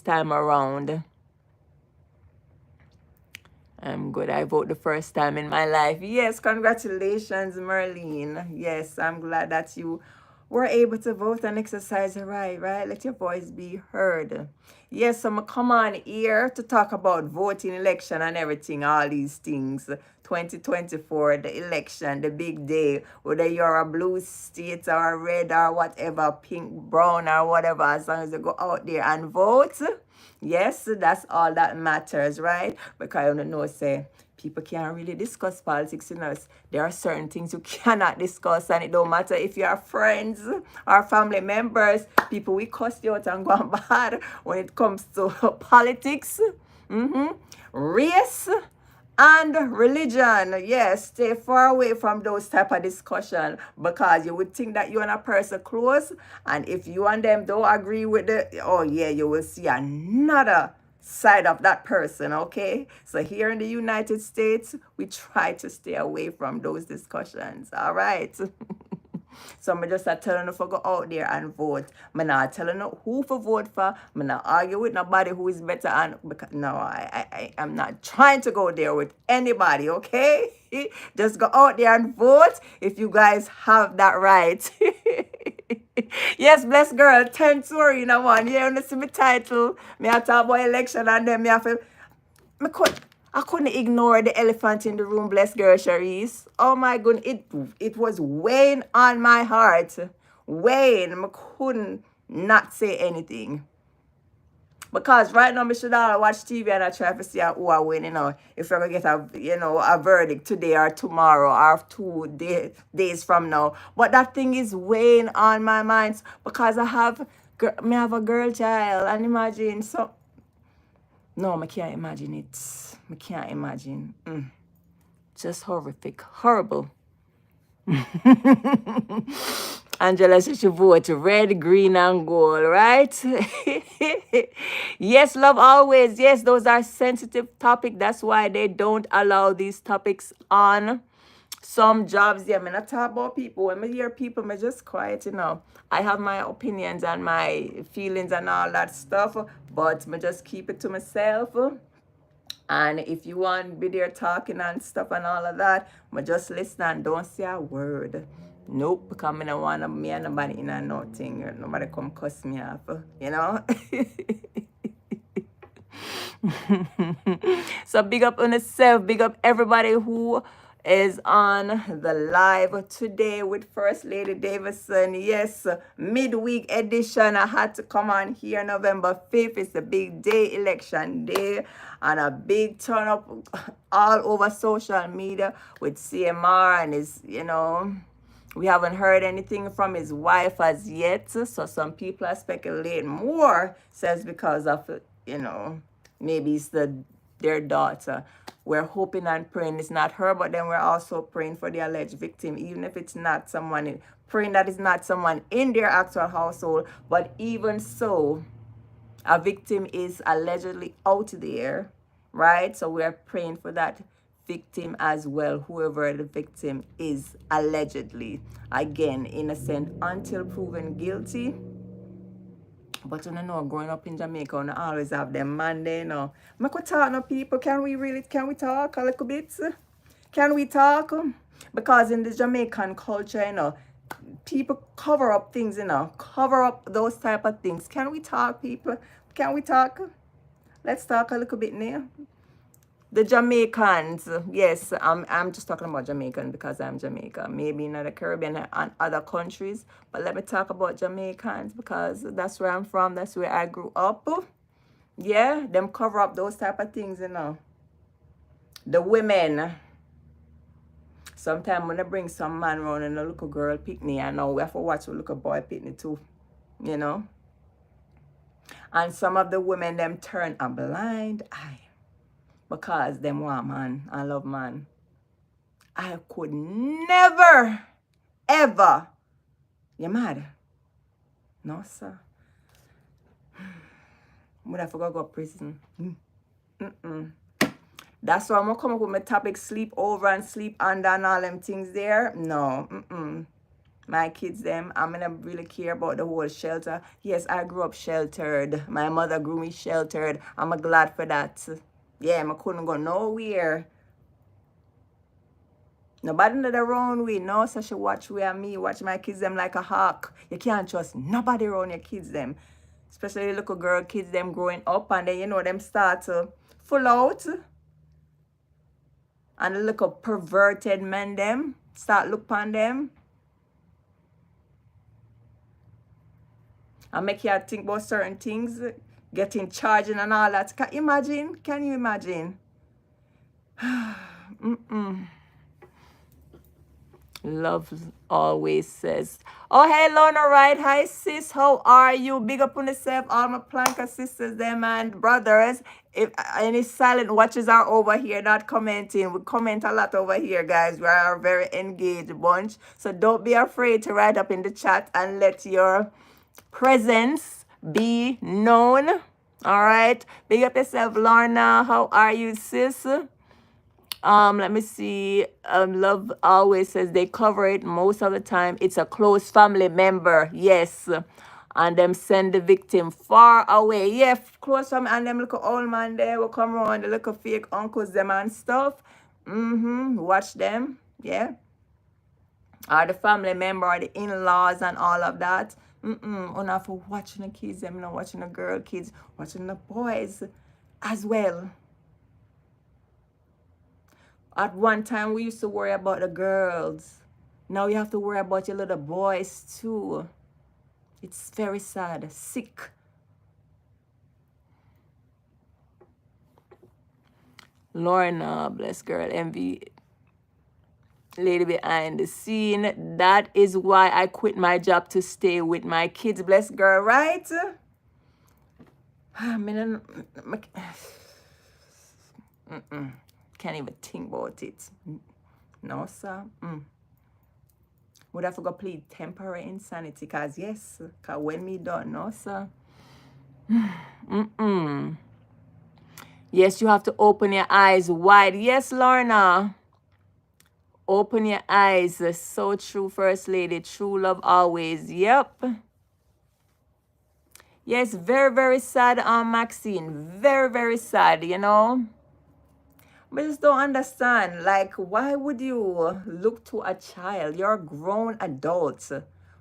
time around. I'm good. I vote the first time in my life. Yes, congratulations, Merlin. Yes, I'm glad that you were able to vote and exercise your right? Let your voice be heard. Yes, I'm going to come on here to talk about voting, election, and everything, all these things. 2024, the election, the big day, whether you're a blue state or a red or whatever, pink, brown or whatever, as long as you go out there and vote. Yes, that's all that matters, right? Because you know, say, people can't really discuss politics in us. There are certain things you cannot discuss, and it don't matter if you are friends or family members. People will cuss you out and go on bad when it comes to politics, race, and religion. Yes, stay far away from those type of discussion, because you would think that you and a person close, and if you and them don't agree with you will see another side of that person, okay? So here in the United States, we try to stay away from those discussions, all right? So I'm just telling you to go out there and vote. I'm not telling you who to vote for. I'm not argue with nobody who is better. I'm not trying to go there with anybody, okay? Just go out there and vote if you guys have that right. Yes, bless girl. 10 story in one. Yeah, you see my title. Me have to talk about election and then me have to... I couldn't ignore the elephant in the room, bless girl Charisse. Oh my goodness, it was weighing on my heart. Weighing. I couldn't not say anything. Because right now, I should all watch TV and I try to see who are winning. If we're gonna get a verdict today or tomorrow or days from now. But that thing is weighing on my mind because me have a girl child, and imagine so. No, I can't imagine it. I can't imagine. Just horrific, horrible. Angela says she vote red, green, and gold, right? Yes, love always. Yes, those are sensitive topics. That's why they don't allow these topics on some jobs. Yeah, I'm not talk about people. When I hear people, I just quiet. I have my opinions and my feelings and all that stuff, but I just keep it to myself. And if you want to be there talking and stuff and all of that, but just listen and don't say a word. Nope, because I don't want me and nobody in a nothing. Nobody come cuss me off. So big up on yourself, big up everybody who is on the live today with First Lady Davison. Yes, midweek edition. I had to come on here November 5th. It's a big day, election day, and a big turn up all over social media with CMR and we haven't heard anything from his wife as yet. So some people are speculating more, says because of, maybe it's their daughter. We're hoping and praying it's not her, but then we're also praying for the alleged victim, even if it's not someone, praying that it's not someone in their actual household. But even so, a victim is allegedly out there, right? So we're praying for that victim as well, whoever the victim is allegedly. Again, innocent until proven guilty. But growing up in Jamaica, we always have them man there. I could talk to people. Can we talk a little bit? Can we talk? Because in the Jamaican culture, people cover up things, cover up those type of things. Can we talk, people? Can we talk? Let's talk a little bit now. The Jamaicans, yes, I'm just talking about Jamaican because I'm Jamaica. Maybe in the Caribbean and other countries, but let me talk about Jamaicans because that's where I'm from. That's where I grew up. Yeah, them cover up those type of things. The women. Sometimes when I bring some man around and a little girl picnic, I know we have to watch a little boy picnic too. And some of the women them turn a blind eye because them want man and love man. I could never, ever. You mad? No, sir. Would I forgot go to prison? That's why I'm gonna come up with my topic: sleep over and sleep under and all them things there. No, my kids, I'm gonna really care about the whole shelter. Yes, I grew up sheltered. My mother grew me sheltered. I'm glad for that. Yeah, I couldn't go nowhere. Nobody not around we. No, so she watch we and me. Watch my kids them like a hawk. You can't trust nobody around your kids them. Especially little girl kids them growing up and then them start to full out. And the little perverted men them start look upon them. And make you think about certain things. Getting charging and all that. Can you imagine? Can you imagine? Love always says, oh, hey, Lorna, right? Hi, sis. How are you? Big up on yourself. All my planker sisters, them and brothers. If any silent watchers are over here not commenting, we comment a lot over here, guys. We are a very engaged bunch. So don't be afraid to write up in the chat and let your presence be known. All right. Big up yourself, Lorna. How are you, sis? Let me see. Love always says they cover it most of the time. It's a close family member. Yes. And them send the victim far away. Yeah, close family. And them little old man there will come around, the little fake uncles them and stuff. Watch them. Yeah. Or the family member, or the in-laws and all of that. Not for watching the kids, them, watching the girl kids, watching the boys as well. At one time, we used to worry about the girls. Now you have to worry about your little boys too. It's very sad, sick. Lorna, bless girl, envy lady behind the scene. That is why I quit my job to stay with my kids. Bless girl, right? I mean, can't even think about it. No, sir. Would have to go plead temporary insanity, cause yes, cause when me done, no, sir. Yes, you have to open your eyes wide. Yes, Lorna. Open your eyes. So true, First Lady. True love always. Yep. Yes, very, very sad, Maxine. Very, very sad, you know. But I just don't understand. Like, why would you look to a child? You're a grown adult.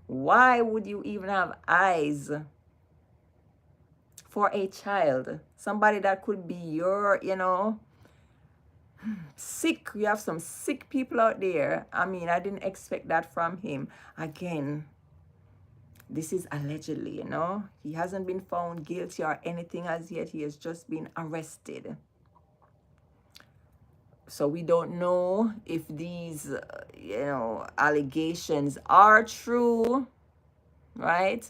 Why would you even have eyes for a child? Somebody that could be your, you know, sick. You have some sick people out there. I mean, I didn't expect that from him. Again, this is allegedly, you know. He hasn't been found guilty or anything as yet. He has just been arrested. So we don't know if these, you know, allegations are true, right?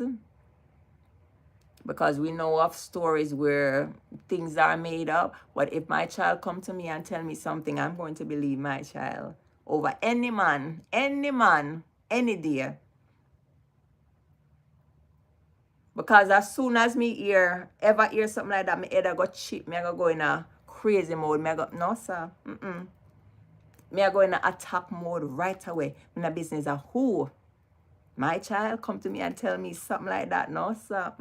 Because we know of stories where things are made up. But if my child come to me and tell me something, I'm going to believe my child over any man, any day. Because as soon as me ever hear something like that, my head I go chip, me I go in a crazy mode. Me I go, no sir, me I go in a attack mode right away. In a business of who? My child come to me and tell me something like that, no sir.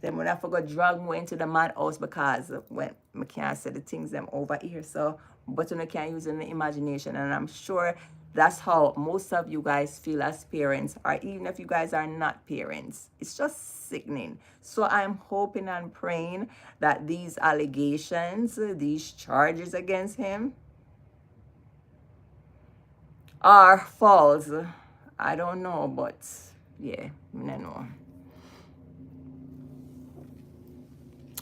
Then when I forgot drag me into the madhouse because when I can't say the things them over here. So, but you can't use in the imagination, and I'm sure that's how most of you guys feel as parents, or even if you guys are not parents. It's just sickening. So I'm hoping and praying that these allegations, these charges against him are false. I don't know, but yeah, I don't know.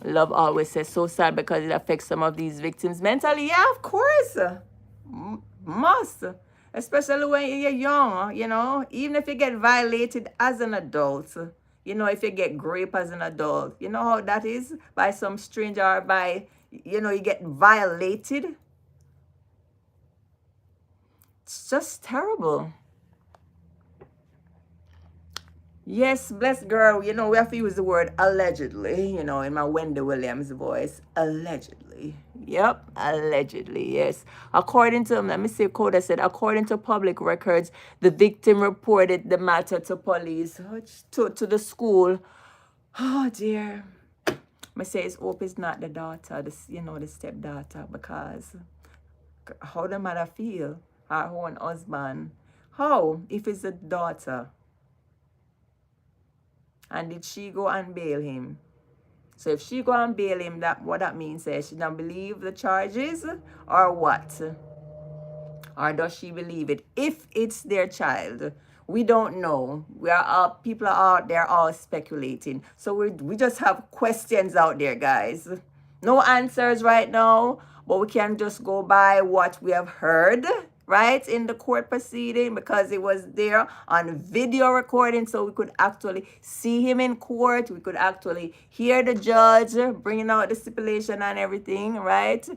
Love always says so sad because it affects some of these victims mentally. Yeah, of course. Must. Especially when you're young, you know. Even if you get violated as an adult. You know, if you get raped as an adult. You know how that is? By some stranger or by, you know, you get violated. It's just terrible. Yes, blessed girl. You know, we have to use the word allegedly, you know, in my Wendy Williams voice. Allegedly. Yep, allegedly, yes. According to, let me see, Coda said, according to public records, the victim reported the matter to police, to the school. Oh, dear. I say it's hope it's not the daughter, you know, the stepdaughter, because how the mother feel, her own husband. How, if it's the daughter? And did she go and bail him? So if she go and bail him, that what that means is she don't believe the charges or what? Or does she believe it? If it's their child, we don't know. We are all, people are out there all speculating. So we just have questions out there, guys. No answers right now, but we can just go by what we have heard, right, in the court proceeding, because it was there on video recording, so we could actually see him in court. We could actually hear the judge bringing out the stipulation and everything, right?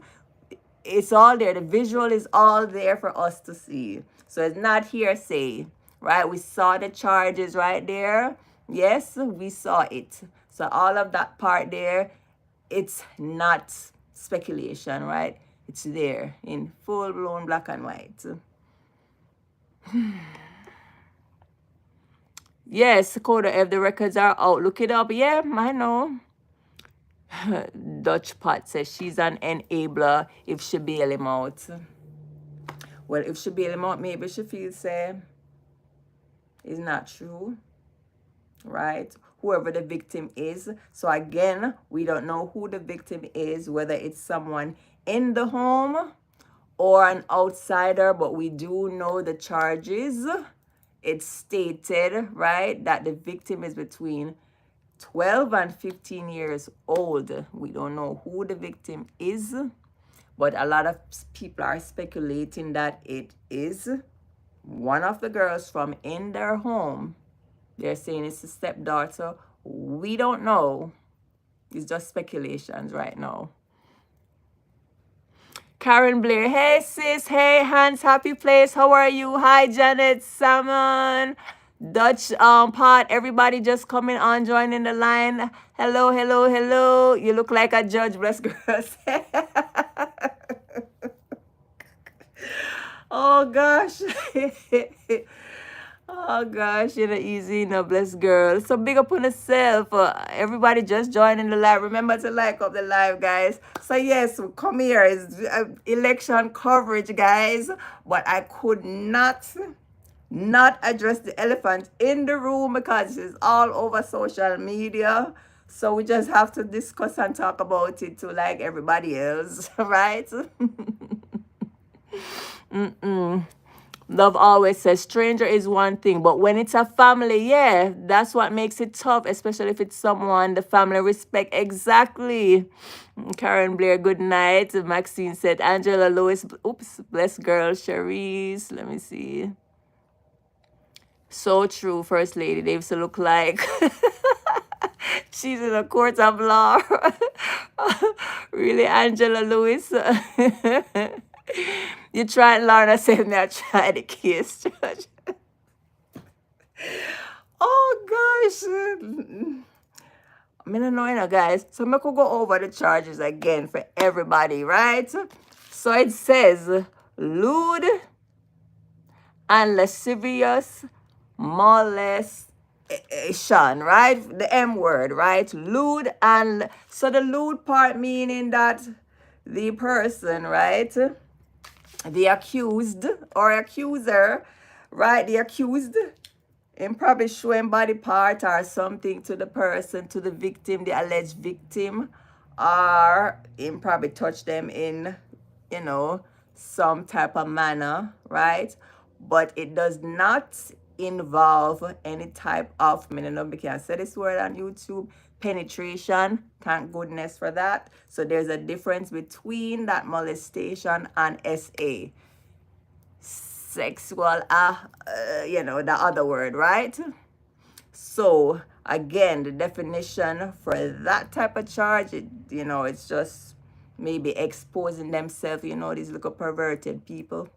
It's all there. The visual is all there for us to see. So it's not hearsay, right? We saw the charges right there. Yes, we saw it. So all of that part there, it's not speculation, right? It's there in full-blown black and white. Yes, Coda, if the records are out, look it up. Yeah, I know. Dutch Pot says she's an enabler if she bail him out. Well, if she bail him out, maybe she feels it's not true, right? Whoever the victim is. So again, we don't know who the victim is, whether it's someone in the home or an outsider, but we do know the charges. It's stated, right, that the victim is between 12 and 15 years old. We don't know who the victim is, but a lot of people are speculating that it is one of the girls from in their home. They're saying it's a stepdaughter. We don't know. It's just speculations right now. Karen Blair, hey sis, hey Hans, happy place, how are you? Hi Janet, Salmon, Dutch Pot, everybody just coming on, joining the line. Hello, hello, hello. You look like a judge, bless girls. Oh gosh. Oh gosh, you're easy, no bless girl. So big up on yourself. Everybody just joining the live. Remember to like up the live, guys. So yes, come here. It's election coverage, guys. But I could not address the elephant in the room because it's all over social media. So we just have to discuss and talk about it too, like everybody else, right? Love always says stranger is one thing, but when it's a family, yeah, that's what makes it tough, especially if it's someone the family respect. Exactly. Karen Blair, good night. Maxine said, Angela Lewis, oops, bless girl. Cherise, let me see. So true, First Lady. They used to look like she's in a court of law. Really, Angela Lewis? You tried, Lorna said, me I tried the case, Judge. Oh, gosh. I don't know, guys. So I could go over the charges again for everybody, right? So it says, lewd and lascivious molestation, right? The M word, right? Lewd and... So the lewd part meaning that the person, right? The accused or accuser, right? The accused, and probably showing body part or something to the person, to the victim, the alleged victim, or in probably touch them in, some type of manner, right? But it does not involve any type of, I don't know if I can say this word on YouTube, penetration. Thank goodness for that. So there's a difference between that molestation and SA. Sexual, the other word, right? So again, the definition for that type of charge, it's just maybe exposing themselves, these little perverted people.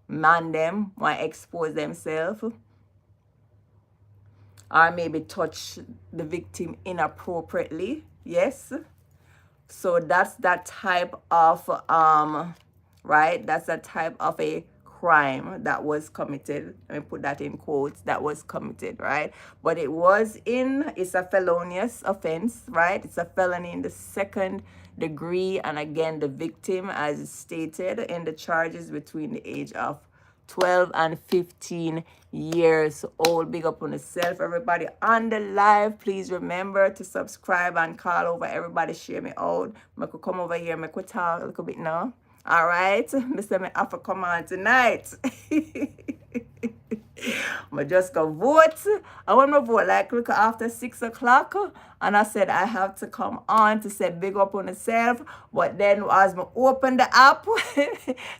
Man them want to expose themselves. Or maybe touch the victim inappropriately. Yes. So that's that type of, right? That's a type of a crime that was committed. Let me put that in quotes, that was committed, right? But it's a felonious offense, right? It's a felony in the second degree. And again, the victim, as stated in the charges, between the age of 12 and 15 years old. Big up on yourself, everybody on the live. Please remember to subscribe and call over everybody. Share me out. I could come over here. I could talk a little bit now. All right. Mr. Me have to come on tonight. I just go vote. I want to vote like look after 6 o'clock. And I said I have to come on to say big up on yourself. But then as I open the app,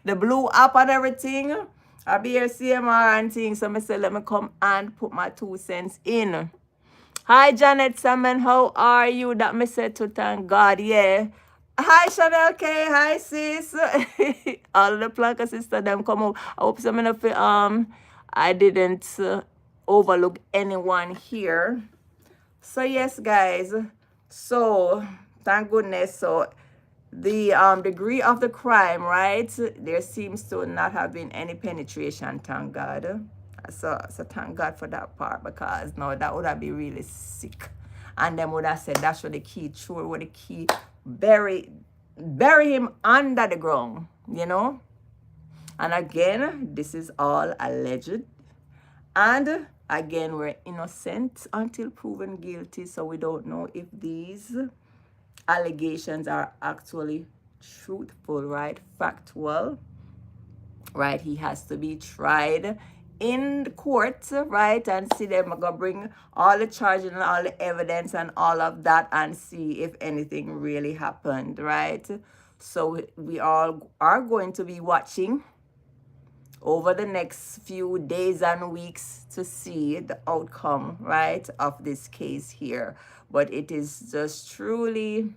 the blue app and everything, I'll be here CMR and things. So I said let me come and put my 2 cents in. Hi Janet Salmon, how are you? That me said to thank God, yeah. Hi Chanel K, hi sis. All the Planka sister them come up. I hope some of I didn't overlook anyone here. So yes guys, so thank goodness. So the degree of the crime, right? There seems to not have been any penetration, thank God. So thank God for that part, because no, that would have been really sick. And them would have said that's what the key, true, what the key, bury him under the ground, And again, this is all alleged. And again, we're innocent until proven guilty. So we don't know if these allegations are actually truthful, right? Factual, right? He has to be tried in the court, right, and see them gonna bring all the charges and all the evidence and all of that and see if anything really happened, right? So we all are going to be watching over the next few days and weeks to see the outcome, right, of this case here. But it is just truly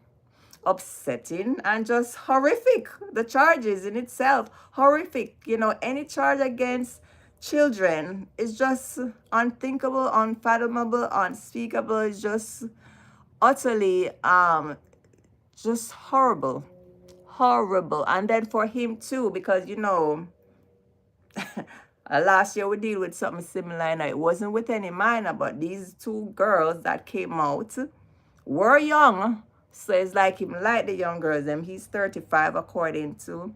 upsetting and just horrific. The charges in itself, horrific. You know, any charge against children is just unthinkable, unfathomable, unspeakable. It's just utterly just horrible. Horrible. And then for him too, because you know, last year we deal with something similar, and it wasn't with any minor, but these two girls that came out were young. So it's like him like the young girls. Them he's 35 according to,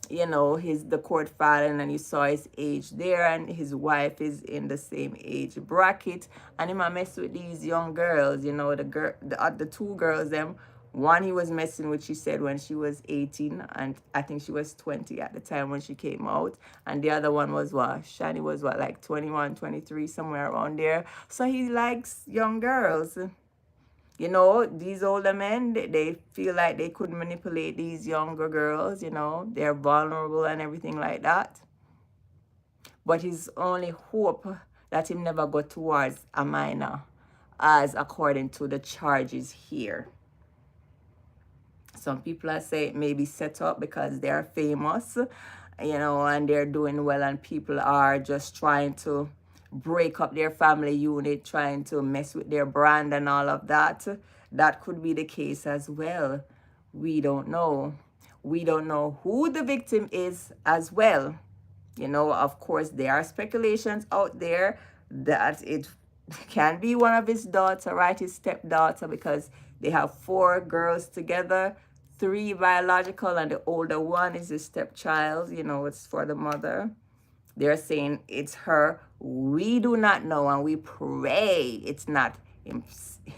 you know, the court filing, and you saw his age there, and his wife is in the same age bracket, and him a mess with these young girls, you know, the two girls them. One he was messing with, she said, when she was 18, and I think she was 20 at the time when she came out. And the other one was what? Shani was what, like 21, 23, somewhere around there. So he likes young girls. You know, these older men, they feel like they could manipulate these younger girls, you know. They're vulnerable and everything like that. But his only hope that him never go towards a minor, as according to the charges here. Some people are saying it may be set up because they're famous, you know, and they're doing well, and people are just trying to break up their family unit, trying to mess with their brand and all of that. That could be the case as well. We don't know. We don't know who the victim is as well. You know, of course, there are speculations out there that it can be one of his daughter, right? His stepdaughter, because they have 4 girls together, 3 biological, and the older one is his stepchild. You know, it's for the mother. They're saying it's her. We do not know, and we pray it's not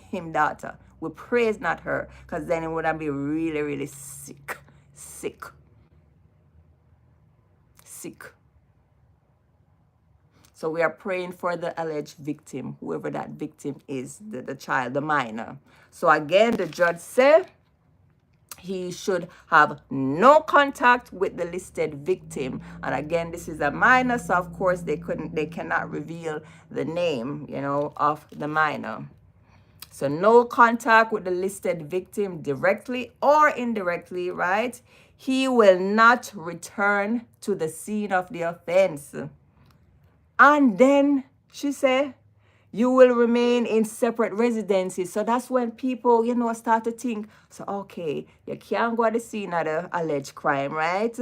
him daughter. We pray it's not her, because then it would be really, really sick. So we are praying for the alleged victim, whoever that victim is, the child, the minor. So again, the judge said he should have no contact with the listed victim. And again, this is a minor, so of course they cannot reveal the name, you know, of the minor. So no contact with the listed victim directly or indirectly, right? He will not return to the scene of the offense. And then she said, you will remain in separate residences. So that's when people, you know, start to think, so, okay, you can't go to the scene of the alleged crime, right?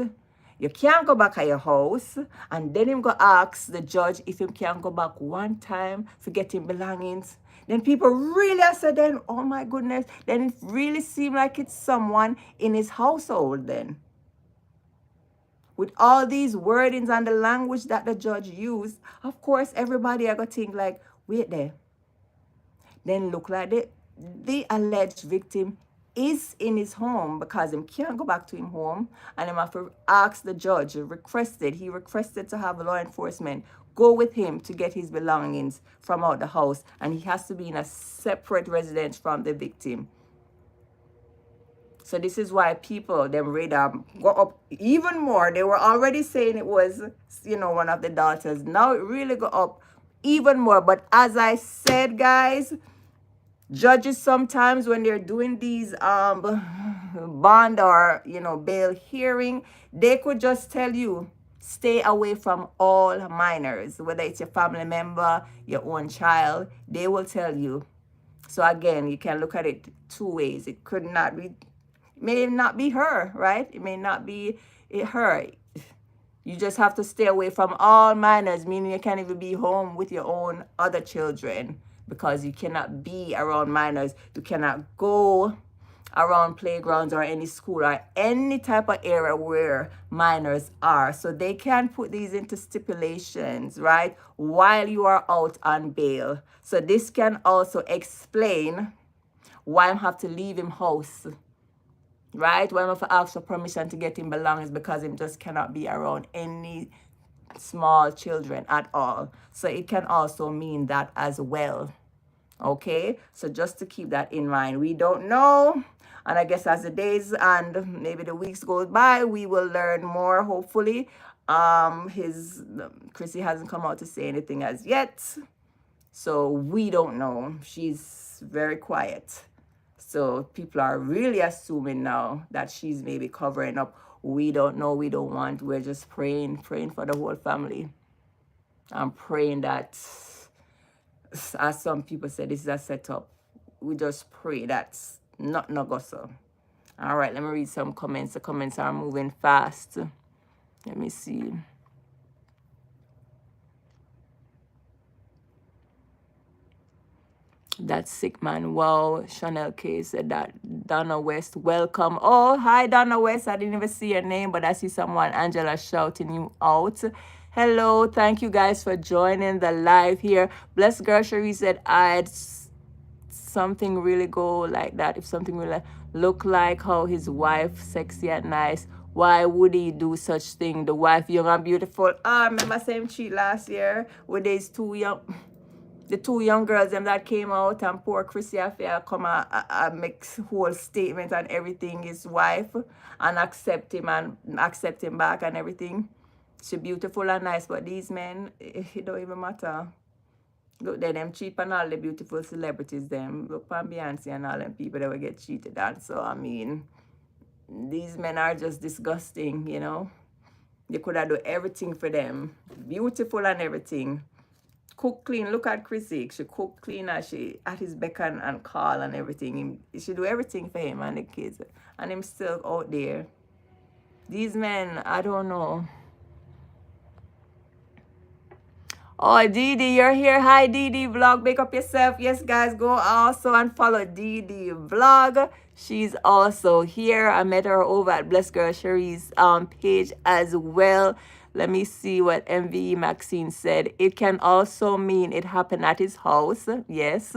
You can't go back at your house. And then him go ask the judge if him can go back one time for getting belongings. Then people really said, then, oh my goodness, then it really seemed like it's someone in his household then. With all these wordings and the language that the judge used, of course, everybody are going to think like, wait there. Then look like the alleged victim is in his home, because him can't go back to him home, and him have to ask the judge, he requested to have law enforcement go with him to get his belongings from out the house, and he has to be in a separate residence from the victim. So this is why people, them radar go up even more. They were already saying it was, you know, one of the daughters. Now it really go up even more. But as I said, guys, judges sometimes when they're doing these bond or, you know, bail hearing, they could just tell you, stay away from all minors, whether it's your family member, your own child, they will tell you. So again, you can look at it 2 ways. It could not be, may not be her, right? It may not be her. You just have to stay away from all minors, meaning you can't even be home with your own other children, because you cannot be around minors. You cannot go around playgrounds or any school or any type of area where minors are. So they can put these into stipulations, right, while you are out on bail. So this can also explain why I have to leave him house, right? Why I have to ask for permission to get him belongings, because him just cannot be around any small children at all. So it can also mean that as well. Okay, so just to keep that in mind, we don't know. And I guess as the days and maybe the weeks goes by, we will learn more, hopefully. His Chrissy hasn't come out to say anything as yet. So we don't know. She's very quiet. So people are really assuming now that she's maybe covering up. We don't know. We don't want. We're just praying for the whole family. I'm praying that, as some people say, this is a setup. We just pray that's not no go so. All right, let me read some comments. The comments are moving fast. Let me see. That's sick, man. Wow. Chanel K said that. Donna West, welcome. Oh, hi, Donna West. I didn't even see your name, but I see someone, Angela, shouting you out. Hello. Thank you guys for joining the live here. Blessed Girl Cherie said, I'd something really go like that. If something really look like how his wife, sexy and nice, why would he do such thing? The wife, young and beautiful. I remember same cheat last year with these the two young girls them that came out, and poor Chrissy Affair come a make whole statement and everything, his wife, and accept him back and everything. She beautiful and nice, but these men, it don't even matter. Look there, them cheap and all the beautiful celebrities, them. Look on Beyonce and all them people that will get cheated on. So, I mean, these men are just disgusting, you know. You could have done everything for them. Beautiful and everything. Cook clean. Look at Chrissy. She cook clean as she at his beck and call and everything. She do everything for him and the kids. And him still out there. These men, I don't know. Oh, Didi, you're here. Hi, Didi Vlog. Make up yourself. Yes, guys, go also and follow Didi Vlog. She's also here. I met her over at Blessed Girl Cherie's page as well. Let me see what MVE Maxine said. It can also mean it happened at his house. Yes.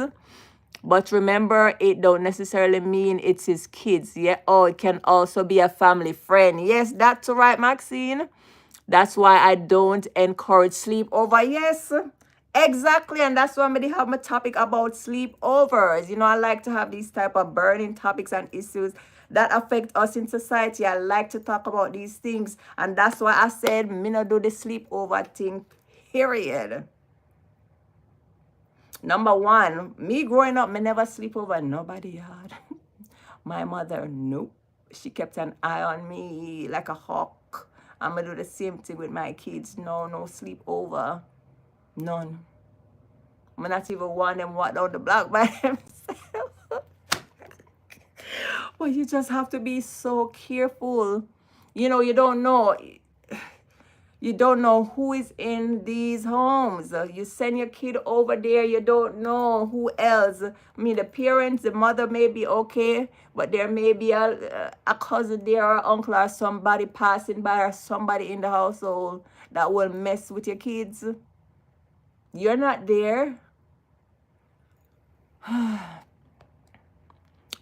But remember, it don't necessarily mean it's his kids. Yeah. Oh, it can also be a family friend. Yes, that's right, Maxine. That's why I don't encourage sleepover. Yes, exactly. And that's why I have my topic about sleepovers. You know, I like to have these type of burning topics and issues that affect us in society. I like to talk about these things. And that's why I said, me not do the sleepover thing, period. Number one, me growing up, me never sleep over nobody yard. My mother, nope. She kept an eye on me like a hawk. I'm going to do the same thing with my kids. No sleep over. None. I'm not even want them walk down the block by themselves. But you just have to be so careful. You know, you don't know. You don't know who is in these homes. You send your kid over there, you don't know who else. I mean, the parents, the mother may be okay, but there may be a cousin there or uncle or somebody passing by or somebody in the household that will mess with your kids. You're not there.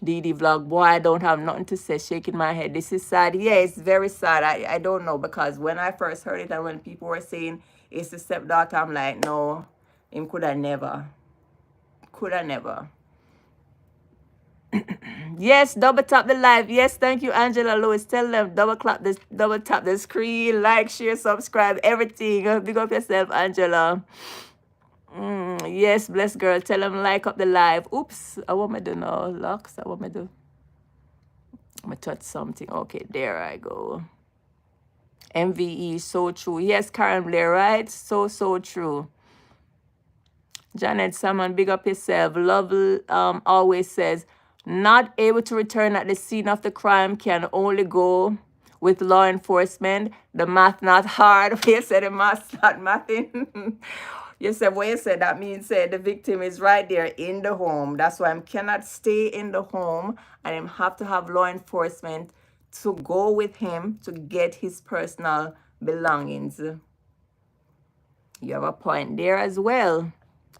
Didi Vlog, boy, I don't have nothing to say, shaking my head. This is sad. Yeah, it's very sad. I don't know, because when I first heard it and when people were saying it's the stepdaughter, I'm like, no, him could have never. Could have never. Yes, double tap the live. Yes, thank you, Angela Lewis. Tell them double tap the screen, like, share, subscribe, everything. Big up yourself, Angela. Yes, bless girl. Tell them like up the live. Oops, I want me to do now. Locks. I want me to. I'm gonna touch something. Okay, there I go. MVE, so true. Yes, Karen Blair, right? So true. Janet Salmon, big up yourself. Love always says, not able to return at the scene of the crime, can only go with law enforcement. The math not hard. You said the math not mathing. You said what you said, that means the victim is right there in the home. That's why I cannot stay in the home, and I have to have law enforcement to go with him to get his personal belongings. You have a point there as well.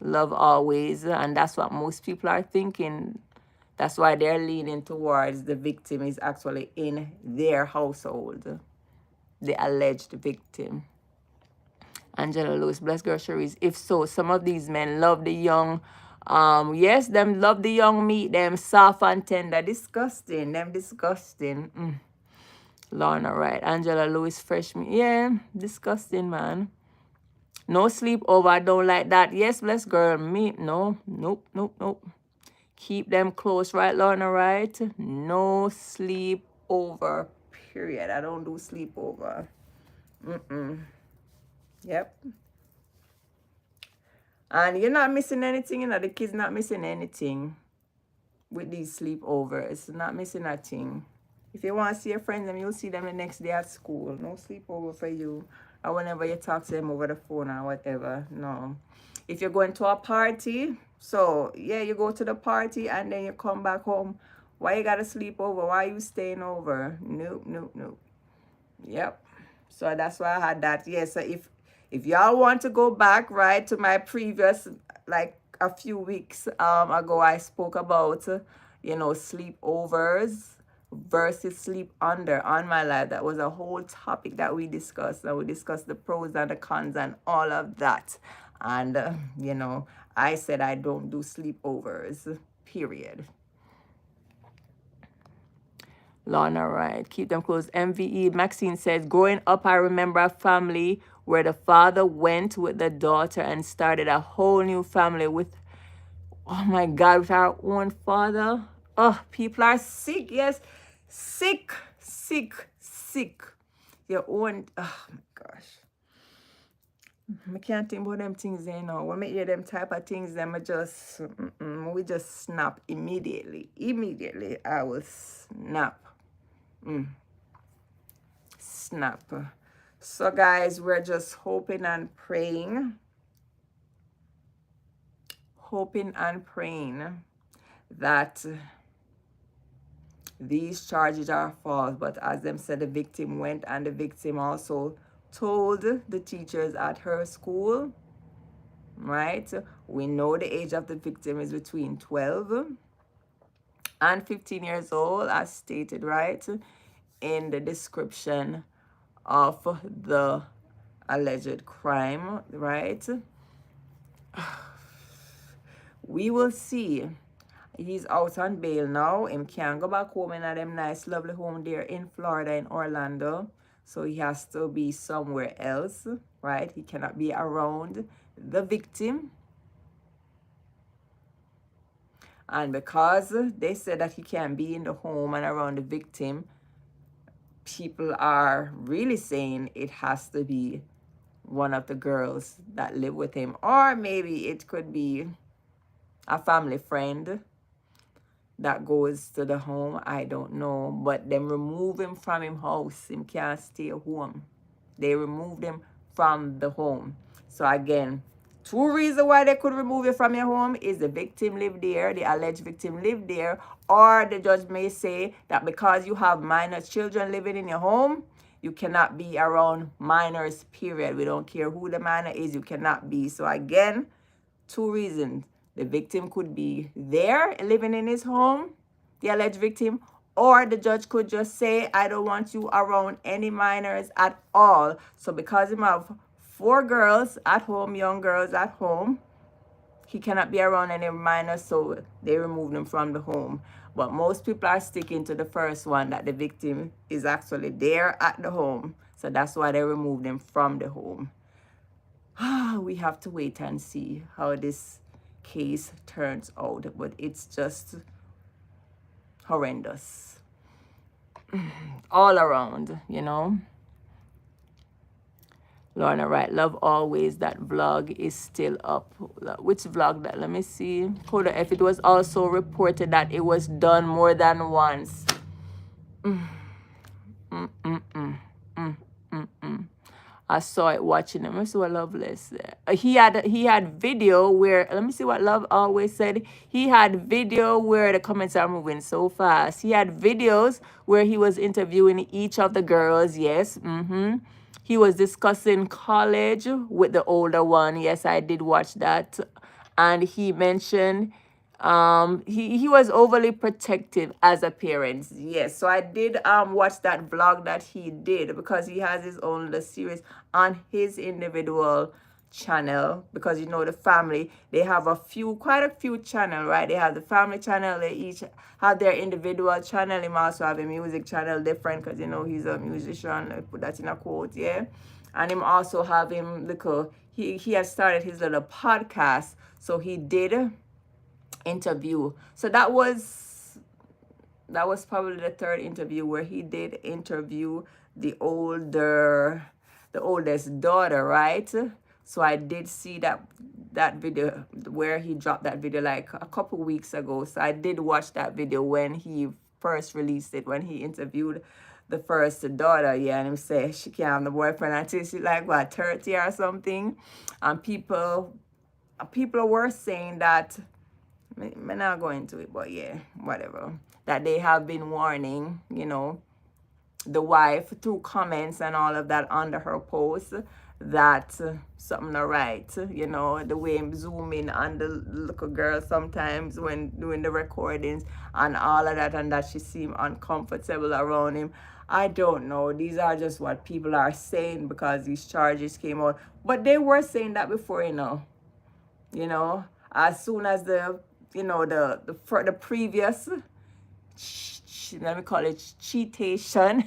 Love always, and that's what most people are thinking. That's why they're leaning towards the victim is actually in their household, the alleged victim. Angela Lewis, bless girl Cherise. If so, some of these men love the young. Yes, them love the young meat, them soft and tender. Disgusting, them disgusting. Lorna, right. Angela Lewis, fresh meat. Yeah, disgusting, man. No sleepover, I don't like that. Yes, bless girl, meat. No, nope, nope, nope. Keep them close, right, Lorna, right? No sleepover, period. I don't do sleepover. Yep. And you're not missing anything, you know, the kids not missing anything with these sleepovers. Not missing a thing. If you want to see your friends, then you'll see them the next day at school. No sleepover for you. Or whenever you talk to them over the phone or whatever. No. If you're going to a party, so yeah, you go to the party and then you come back home. Why you gotta sleep over? Why you staying over? Nope, nope, nope. Yep. So that's why I had that. Yeah, so if y'all want to go back, right, to my previous, like a few weeks ago, I spoke about, you know, sleepovers versus sleep under on my life. That was a whole topic that we discussed. And we discussed the pros and the cons and all of that. And, you know, I said I don't do sleepovers, period. Lorna, right. Keep them close. MVE. Maxine says, growing up, I remember a family where the father went with the daughter and started a whole new family with, oh my God, with our own father. Oh, people are sick. Yes. Sick, sick, sick. Your own, oh my gosh. I can't think about them things, you know. When I hear them type of things, them we just snap immediately. Immediately, I will snap. Snap. So guys, we're just hoping and praying that these charges are false. But as them said, the victim went, and the victim also told the teachers at her school, right? We know the age of the victim is between 12 and 15 years old, as stated, right, in the description of the alleged crime, right? We will see. He's out on bail now. Him can't go back home in a them nice, lovely home there in Florida, in Orlando. So he has to be somewhere else, right? He cannot be around the victim. And because they said that he can't be in the home and around the victim, people are really saying it has to be one of the girls that live with him. Or maybe it could be a family friend that goes to the home. I don't know. But them remove him from him house. Him can't stay home. They removed him from the home. So again, two reasons why they could remove you from your home is the victim lived there, the alleged victim lived there, or the judge may say that because you have minor children living in your home, you cannot be around minors, period. We don't care who the minor is, you cannot be. So again, two reasons. The victim could be there living in his home, the alleged victim, or the judge could just say, I don't want you around any minors at all. So because him have 4 girls at home, young girls at home, he cannot be around any minors, so they removed him from the home. But most people are sticking to the first one, that the victim is actually there at the home. So that's why they removed him from the home. We have to wait and see how this case turns out, but it's just horrendous all around, you know. Lorna, right, love always. That vlog is still up. Which vlog? That, let me see. Coda F, it was also reported that it was done more than once. I saw it watching him. Let me see what Loveless said. He had video where, let me see what Love always said. He had video where the comments are moving so fast. He had videos where he was interviewing each of the girls. Yes. He was discussing college with the older one. Yes, I did watch that. And he mentioned He was overly protective as a parent. Yes, so I did watch that vlog that he did, because he has his own little series on his individual channel, because you know the family, they have quite a few channel, right? They have the family channel, they each have their individual channel. Him also have a music channel different, because you know he's a musician. I put that in a quote, yeah. And him also have him little, he has started his little podcast, so he did interview. So that was probably the third interview where he did interview the oldest daughter, right? So I did see that video where he dropped that video like a couple weeks ago. So I did watch that video when he first released it, when he interviewed the first daughter, yeah, and him say she can't have the boyfriend until she like what, 30 or something. And people were saying that, I'm not going into it, but yeah, whatever. That they have been warning, the wife through comments and all of that under her post, that something not right. The way I'm zooming on the little girl sometimes when doing the recordings and all of that, and that she seemed uncomfortable around him. I don't know. These are just what people are saying because these charges came out. But they were saying that before, as soon as the previous, let me call it cheatation,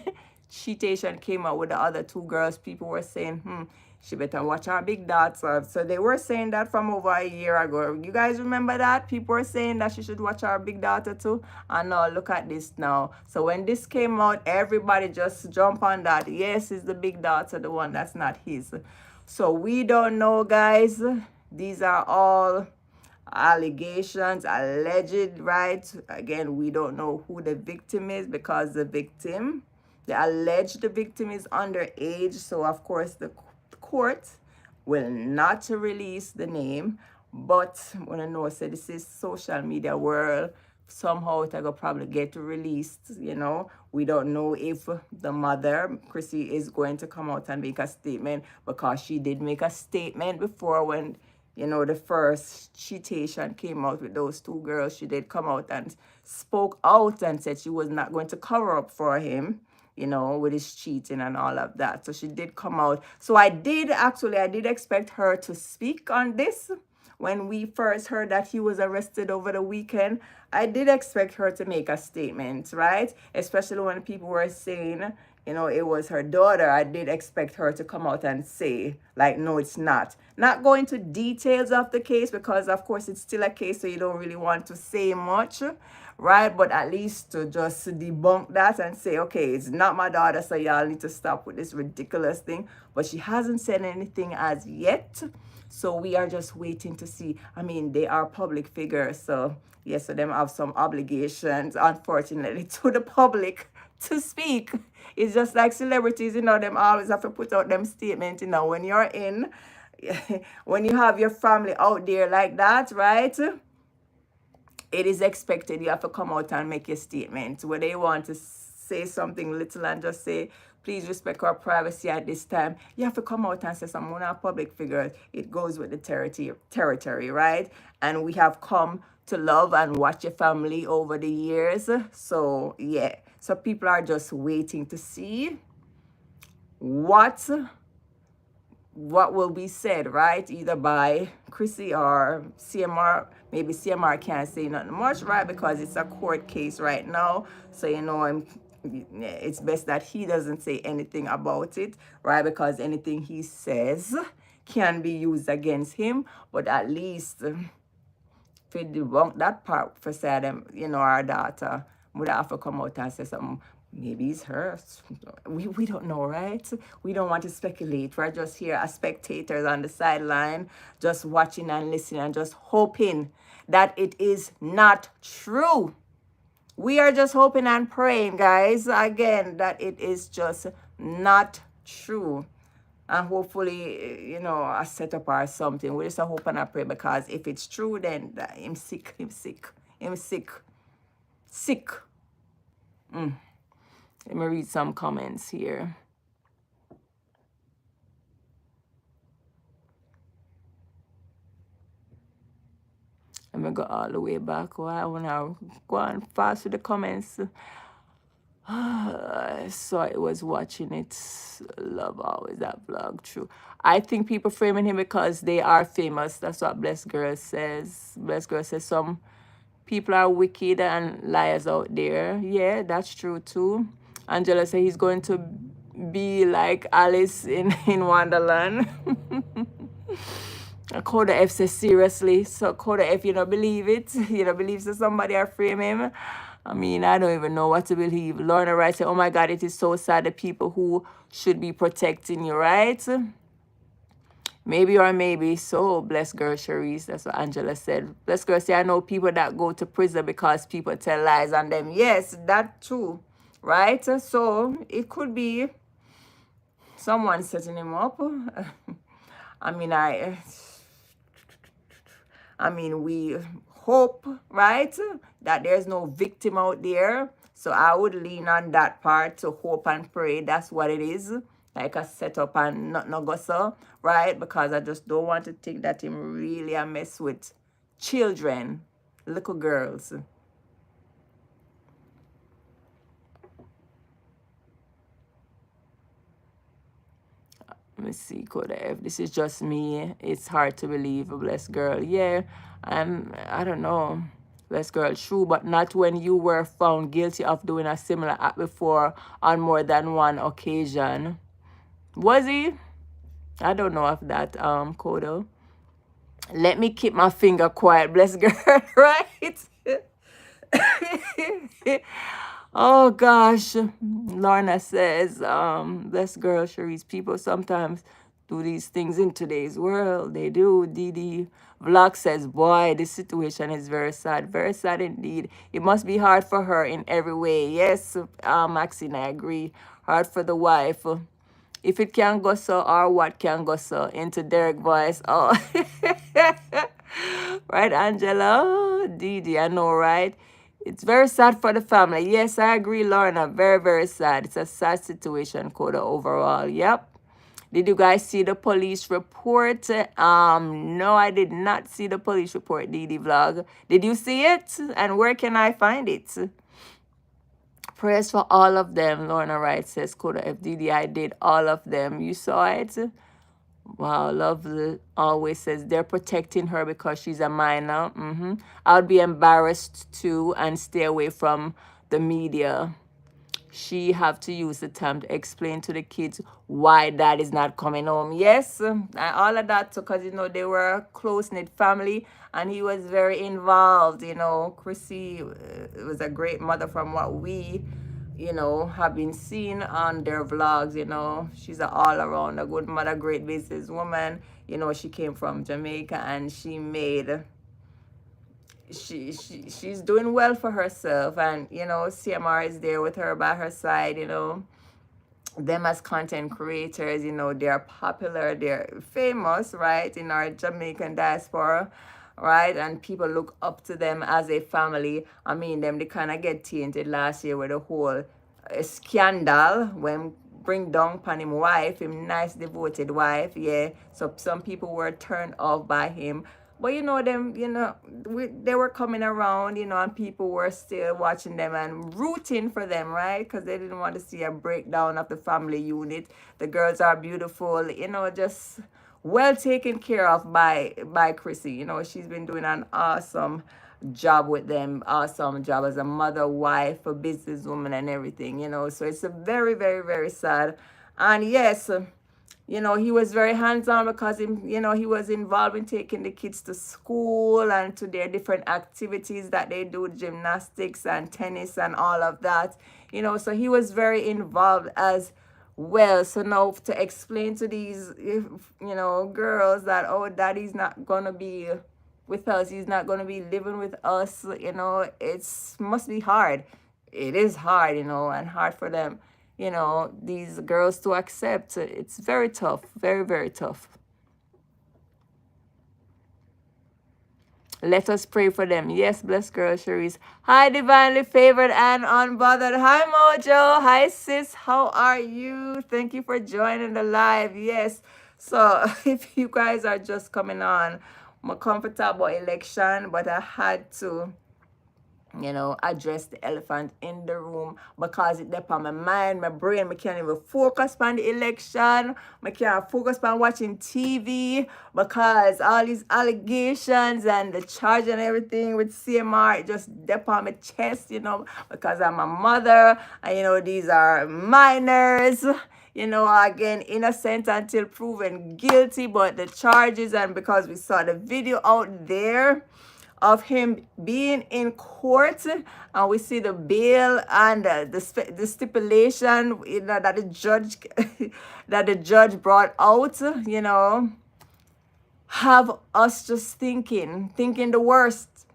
cheatation came out with the other two girls, people were saying, she better watch her big daughter. So they were saying that from over a year ago. You guys remember that? People were saying that she should watch her big daughter too. And now look at this now. So when this came out, everybody just jump on that. Yes, it's the big daughter, the one that's not his. So we don't know, guys. These are all allegations, alleged, right? Again, we don't know who the victim is, because the alleged victim is underage. So of course the court will not release the name. But when I know, say this is social media world, somehow it will probably get released. We don't know if the mother Chrissy is going to come out and make a statement, because she did make a statement before when the first cheatation came out with those two girls. She did come out and spoke out and said she was not going to cover up for him, with his cheating and all of that. So she did come out. So I did expect her to speak on this. When we first heard that he was arrested over the weekend, I did expect her to make a statement, right? Especially when people were saying, it was her daughter. I did expect her to come out and say, like, no, it's not. Not go into details of the case, because, of course, it's still a case, so you don't really want to say much, right? But at least to just debunk that and say, okay, it's not my daughter, so y'all need to stop with this ridiculous thing. But she hasn't said anything as yet. So we are just waiting to see. I mean, they are public figures, so yes, so them have some obligations, unfortunately, to the public to speak. It's just like celebrities, them always have to put out them statements, when you're when you have your family out there like that, right? It is expected you have to come out and make a statement. Whether you want to say something little and just say, please respect our privacy at this time, you have to come out and say something. We're not public figures. It goes with the territory, right? And we have come to love and watch your family over the years. So, yeah. So people are just waiting to see what will be said, right? Either by Chrissy or CMR. Maybe CMR can't say nothing much, right? Because it's a court case right now. So, it's best that he doesn't say anything about it, right? Because anything he says can be used against him. But at least for debunk that part, for say them, our daughter would have to come out and say something. Maybe it's her. We don't know, right? We don't want to speculate. We're just here as spectators on the sideline, just watching and listening and just hoping that it is not true. We are just hoping and praying, guys, again, that it is just not true. And hopefully, a setup or something. We just hope and I pray, because if it's true, then I'm sick. Let me read some comments here. Let me go all the way back. Oh, I want to go on fast with the comments. So I was watching it. Love always that vlog. True. I think people framing him because they are famous. That's what Blessed Girl says. Blessed Girl says some people are wicked and liars out there. Yeah, that's true too. Angela said he's going to be like Alice in Wonderland. Coda F says seriously. So Coda F, you don't believe it? You don't believe that somebody are frame him? I mean, I don't even know what to believe. Lorna Wright said, oh my God, it is so sad, the people who should be protecting you, right? Maybe or maybe. So, bless girl Cherise. That's what Angela said. Bless girl say, I know people that go to prison because people tell lies on them. Yes, that's true. Right? So, it could be someone setting him up. I mean, we hope, right, that there's no victim out there. So I would lean on that part to hope and pray. That's what it is. Like a setup and not no go so, right? Because I just don't want to think that him really a mess with children, little girls. Let me see, Coda F. This is just me. It's hard to believe a blessed girl. Yeah, I don't know. Blessed girl, true, but not when you were found guilty of doing a similar act before on more than one occasion. Was he? I don't know of that, Coda. Let me keep my finger quiet, blessed girl, right? Oh gosh, Lorna says, bless girl Cherise, people sometimes do these things in today's world. They do. Didi Vlog says, boy, this situation is very sad indeed. It must be hard for her in every way. Yes, Maxine, I agree. Hard for the wife. If it can go so, or what can go so, into Derek voice. Oh, right, Angela? Oh, Didi, I know, right? It's very sad for the family. Yes, I agree, Lorna. Very sad. It's a sad situation, Coda, overall. Yep. Did you guys see the police report? No, I did not see the police report, Didi Vlog. Did you see it? And where can I find it? Prayers for all of them, Lorna Wright says, Coda FDD. I did all of them. You saw it? Wow, Lovely always says they're protecting her because she's a minor. I would be embarrassed too and stay away from the media. She have to use the time to explain to the kids why dad is not coming home. Yes, all of that, because, you know, they were a close-knit family and he was very involved. You know, Chrissy was a great mother from what we, you know, have been seeing on their vlogs. You know, she's an all-around, a good mother, great businesswoman. You know, she came from Jamaica and she made... she's doing well for herself, and you know CMR is there with her by her side. You know, them as content creators, you know, they're popular, they're famous, right, in our Jamaican diaspora, right, and people look up to them as a family. I mean, them they kind of get tainted last year with the whole scandal when bring down upon him wife, him nice devoted wife. Yeah, so some people were turned off by him, but you know them, you know, they were coming around, you know, and people were still watching them and rooting for them, right? Because they didn't want to see a breakdown of the family unit. The girls are beautiful, you know, just well taken care of by Chrissy. You know, she's been doing an awesome job with them, awesome job as a mother, wife, a businesswoman, and everything. You know, so it's a very sad. And yes, you know, he was very hands-on because you know, he was involved in taking the kids to school and to their different activities that they do, gymnastics and tennis and all of that. You know, so he was very involved as well. So now to explain to these, you know, girls that, oh, daddy's not gonna be with us, he's not gonna be living with us, you know, it's must be hard. It is hard, you know, and hard for them, you know, these girls to accept. It's very tough, very tough. Let us pray for them. Yes, bless girl Cherise. Hi, divinely favored and unbothered. Hi, Mojo. Hi, sis. How are you? Thank you for joining the live. Yes. So if you guys are just coming on, I'm comfortable about election, but I had to, address the elephant in the room because it dep on my mind, my brain. I can't even focus on the election. I can't focus on watching TV because all these allegations and the charge and everything with CMR, it just dep on my chest, because I'm a mother and, these are minors. Again, innocent until proven guilty, but the charges, and because we saw the video out there of him being in court, and we see the bail and the stipulation, that the judge that the judge brought out, have us just thinking the worst,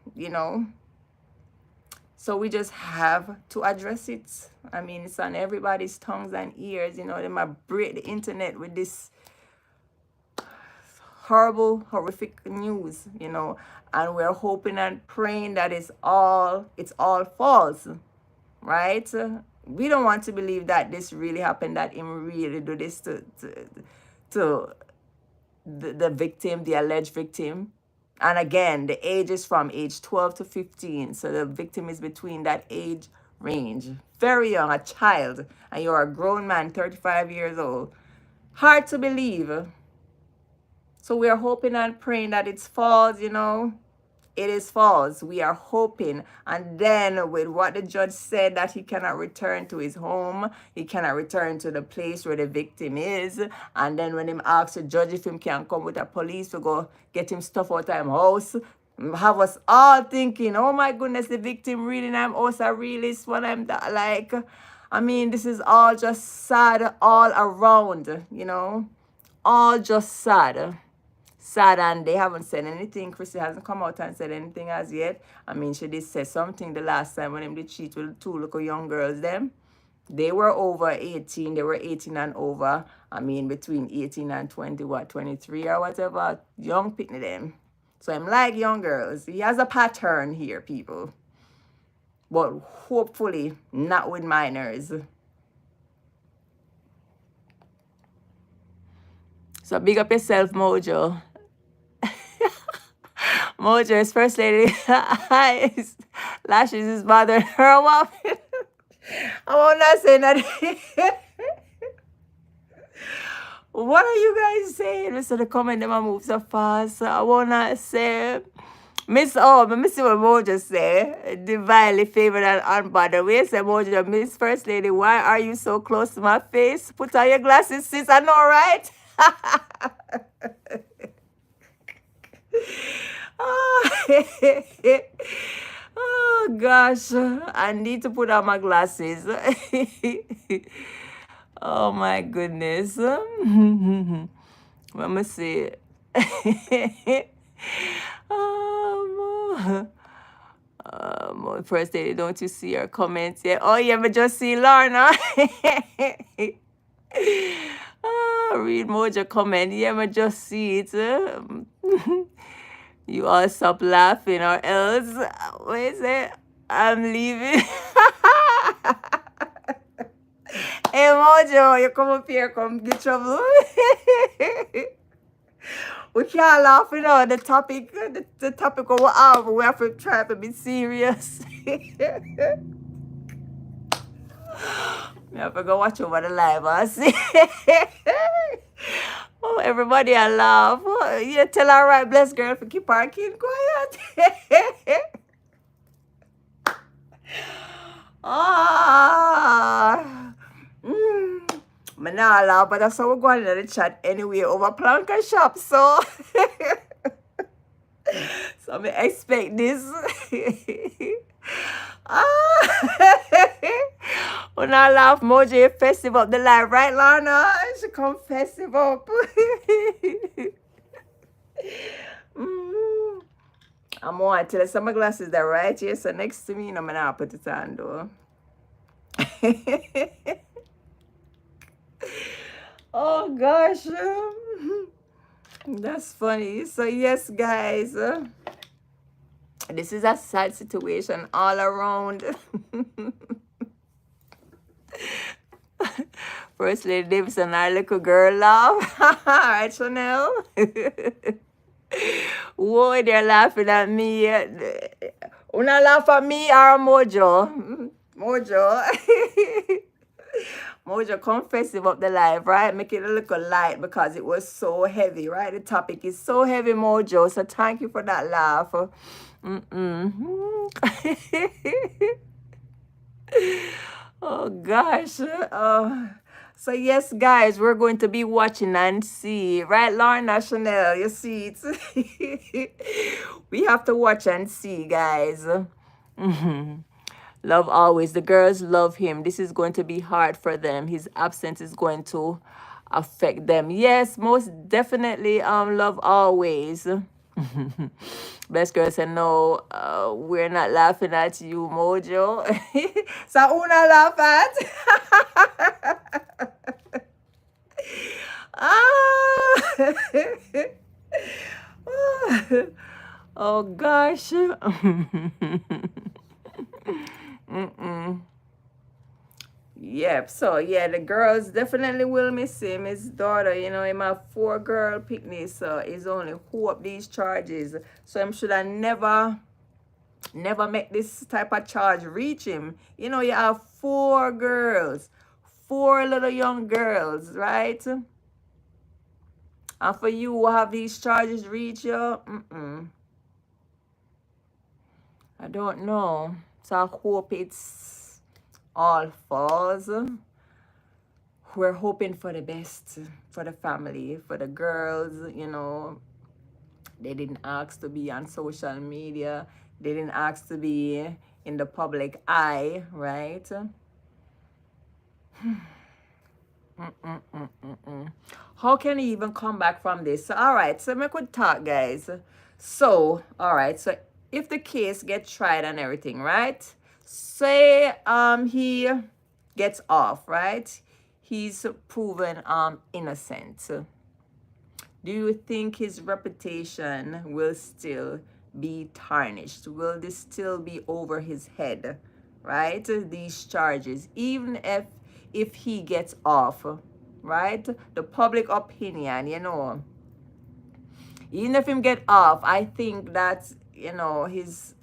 so we just have to address it. I mean, it's on everybody's tongues and ears. They might break the internet with this horrible, horrific news, and we're hoping and praying that it's all false, right? We don't want to believe that this really happened, that him really do this to the victim, the alleged victim. And again, the age is from age 12 to 15. So the victim is between that age range. Very young, a child. And you're a grown man, 35 years old. Hard to believe. So we are hoping and praying that it's false, It is false. We are hoping. And then with what the judge said, that he cannot return to his home, he cannot return to the place where the victim is. And then when him asks the judge if him can come with the police to go get him stuff out of him house, have us all thinking, oh my goodness, the victim really in him house, I really is what I'm like. I mean, this is all just sad all around, all just sad. And they haven't said anything. Chrissy hasn't come out and said anything as yet. I mean, she did say something the last time when him did cheat with two little young girls them. They were over 18. They were 18 and over. I mean, between 18 and 20, 23 or whatever. Young picnic them. So I'm like young girls. He has a pattern here, people. But hopefully not with minors. So big up yourself, Mojo. Mojo is first lady. Lashes is bothering her. I won't not say that. What are you guys saying? Listen, the comment them move so fast. I won't not say. Miss see what Mojo say. Divinely favored and unbothered. We say, Mojo, Miss First Lady, why are you so close to my face? Put on your glasses, sis. I know, right? Oh gosh, I need to put on my glasses. Oh my goodness. Let me see. First lady, don't you see your comments yet? Oh yeah, but just see Lorna. Read Mojo comment. Yeah, but just see it. You all stop laughing or else, what is it? I'm leaving. Hey Mojo, you come up here, come get trouble. We can't laugh, the topic, the topic of whatever. We have to try to be serious. I have to go watch over the live, I see. Oh, everybody, I laugh. Oh, you tell her, right, bless girl, for keep parking quiet. I now laugh, but that's how we're going to the chat anyway over Planka Shop, so. So I expect this. When I laugh, Mojo festive up the live, right, Lana? She come festive up. I'm on till some glasses that right here, so next to me, I'm gonna put it on though. Oh gosh, that's funny. So yes, guys. This is a sad situation all around. First Lady Davidson, our little girl love. Alright, Chanel. Whoa, they're laughing at me. Una laugh at me or Mojo? Mojo. Mojo, confess up the life, right? Make it a little light because it was so heavy, right? The topic is so heavy, Mojo. So thank you for that laugh. Oh gosh. So yes, guys, we're going to be watching and see, right, Lorna Chanel? You see it. We have to watch and see, guys. Love always. The girls love him. This is going to be hard for them. His absence is going to affect them. Yes, most definitely. Love always. Best girl said, no, we're not laughing at you, Mojo. Sa una laugh at. Ah. Oh gosh. Yep. So yeah, the girls definitely will miss him. His daughter, him have 4 girl picnics, so he's only hope these charges. So I'm should I never make this type of charge reach him. You have 4 girls, 4 little young girls, right? And for you to have these charges reach you, I don't know. So I hope it's all falls. We're hoping for the best for the family, for the girls, They didn't ask to be on social media. They didn't ask to be in the public eye, right? How can he even come back from this? So, all right, so we could talk, guys. So, all right, so if the case gets tried and everything, right? Say he gets off, right? He's proven innocent. Do you think his reputation will still be tarnished? Will this still be over his head, right? These charges, even if he gets off, right? The public opinion, even if him get off, I think that his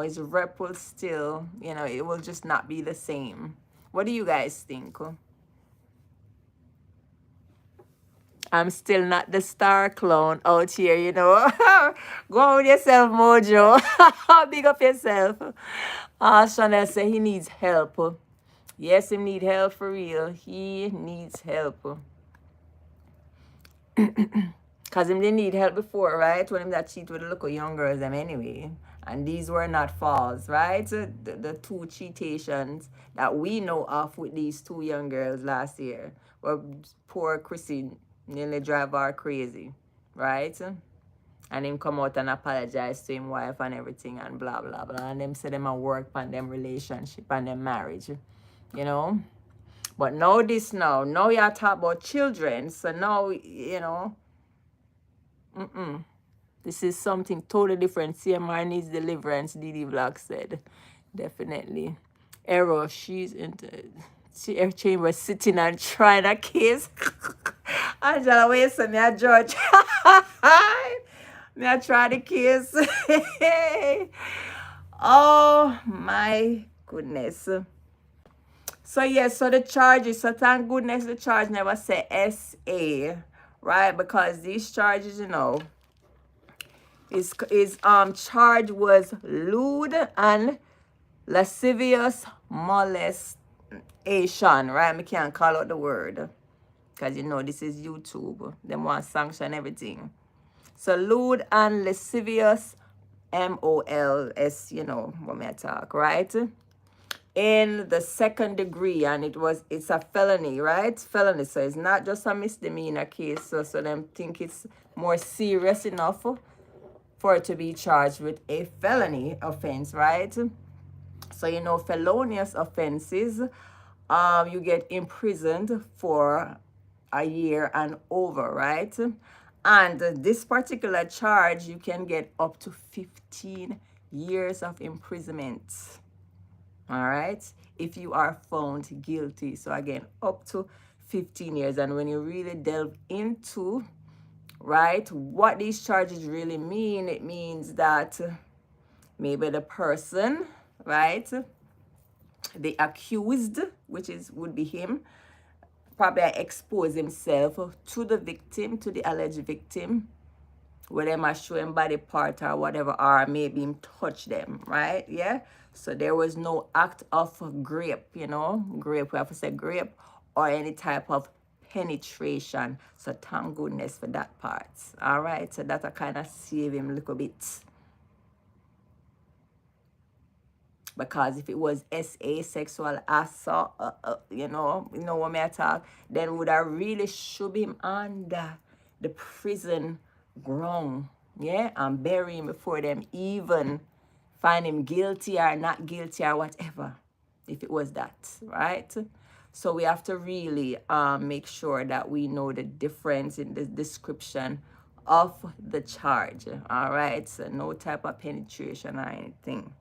his rep will still, it will just not be the same. What do you guys think? I'm still not the star clown out here, Go on with yourself, Mojo. Big up yourself. Chanel said he needs help. Yes, he need help for real. He needs help. Because him didn't need help before, right? When him that cheat with the local young girls them anyway. And these were not false, right? The 2 cheatations that we know of with these 2 young girls last year. Well, poor Chrissy nearly drive her crazy, right? And him come out and apologize to him wife and everything and blah, blah, blah. And them say them a work on them relationship and them marriage, But now now y'all talk about children. So now, this is something totally different. CMR needs deliverance, Didi Vlog said. Definitely. Error, she's in the air chamber sitting and trying a case. Angela, wait, so me a judge. Me a try the case. Oh my goodness. So yes, so the charges, so thank goodness the charge never say SA, right? Because these charges, his charge was lewd and lascivious molestation, right? I can't call out the word because this is YouTube. They want sanction everything. So lewd and lascivious, MOLS, what me I talk, right? In the 2nd degree, and it's a felony, right? Felony, so it's not just a misdemeanor case. So them think it's more serious enough for it to be charged with a felony offense, right? So felonious offenses, you get imprisoned for a year and over, right? And this particular charge, you can get up to 15 years of imprisonment. All right, if you are found guilty. So again, up to 15 years. And when you really delve into right? What these charges really mean, it means that maybe the person, right, the accused, which is would be him, probably expose himself to the victim, to the alleged victim, where they might show him body part or whatever, or maybe him touch them, right? Yeah. So there was no act of grape, grape, we have to say grape, or any type of penetration. So thank goodness for that part. All right. So that'll kind of save him a little bit. Because if it was sexual assault, what may I talk, then would I really shove him under the prison ground, yeah, and bury him before them even find him guilty or not guilty or whatever, if it was that, right? So we have to really make sure that we know the difference in the description of the charge, all right? So no type of penetration or anything.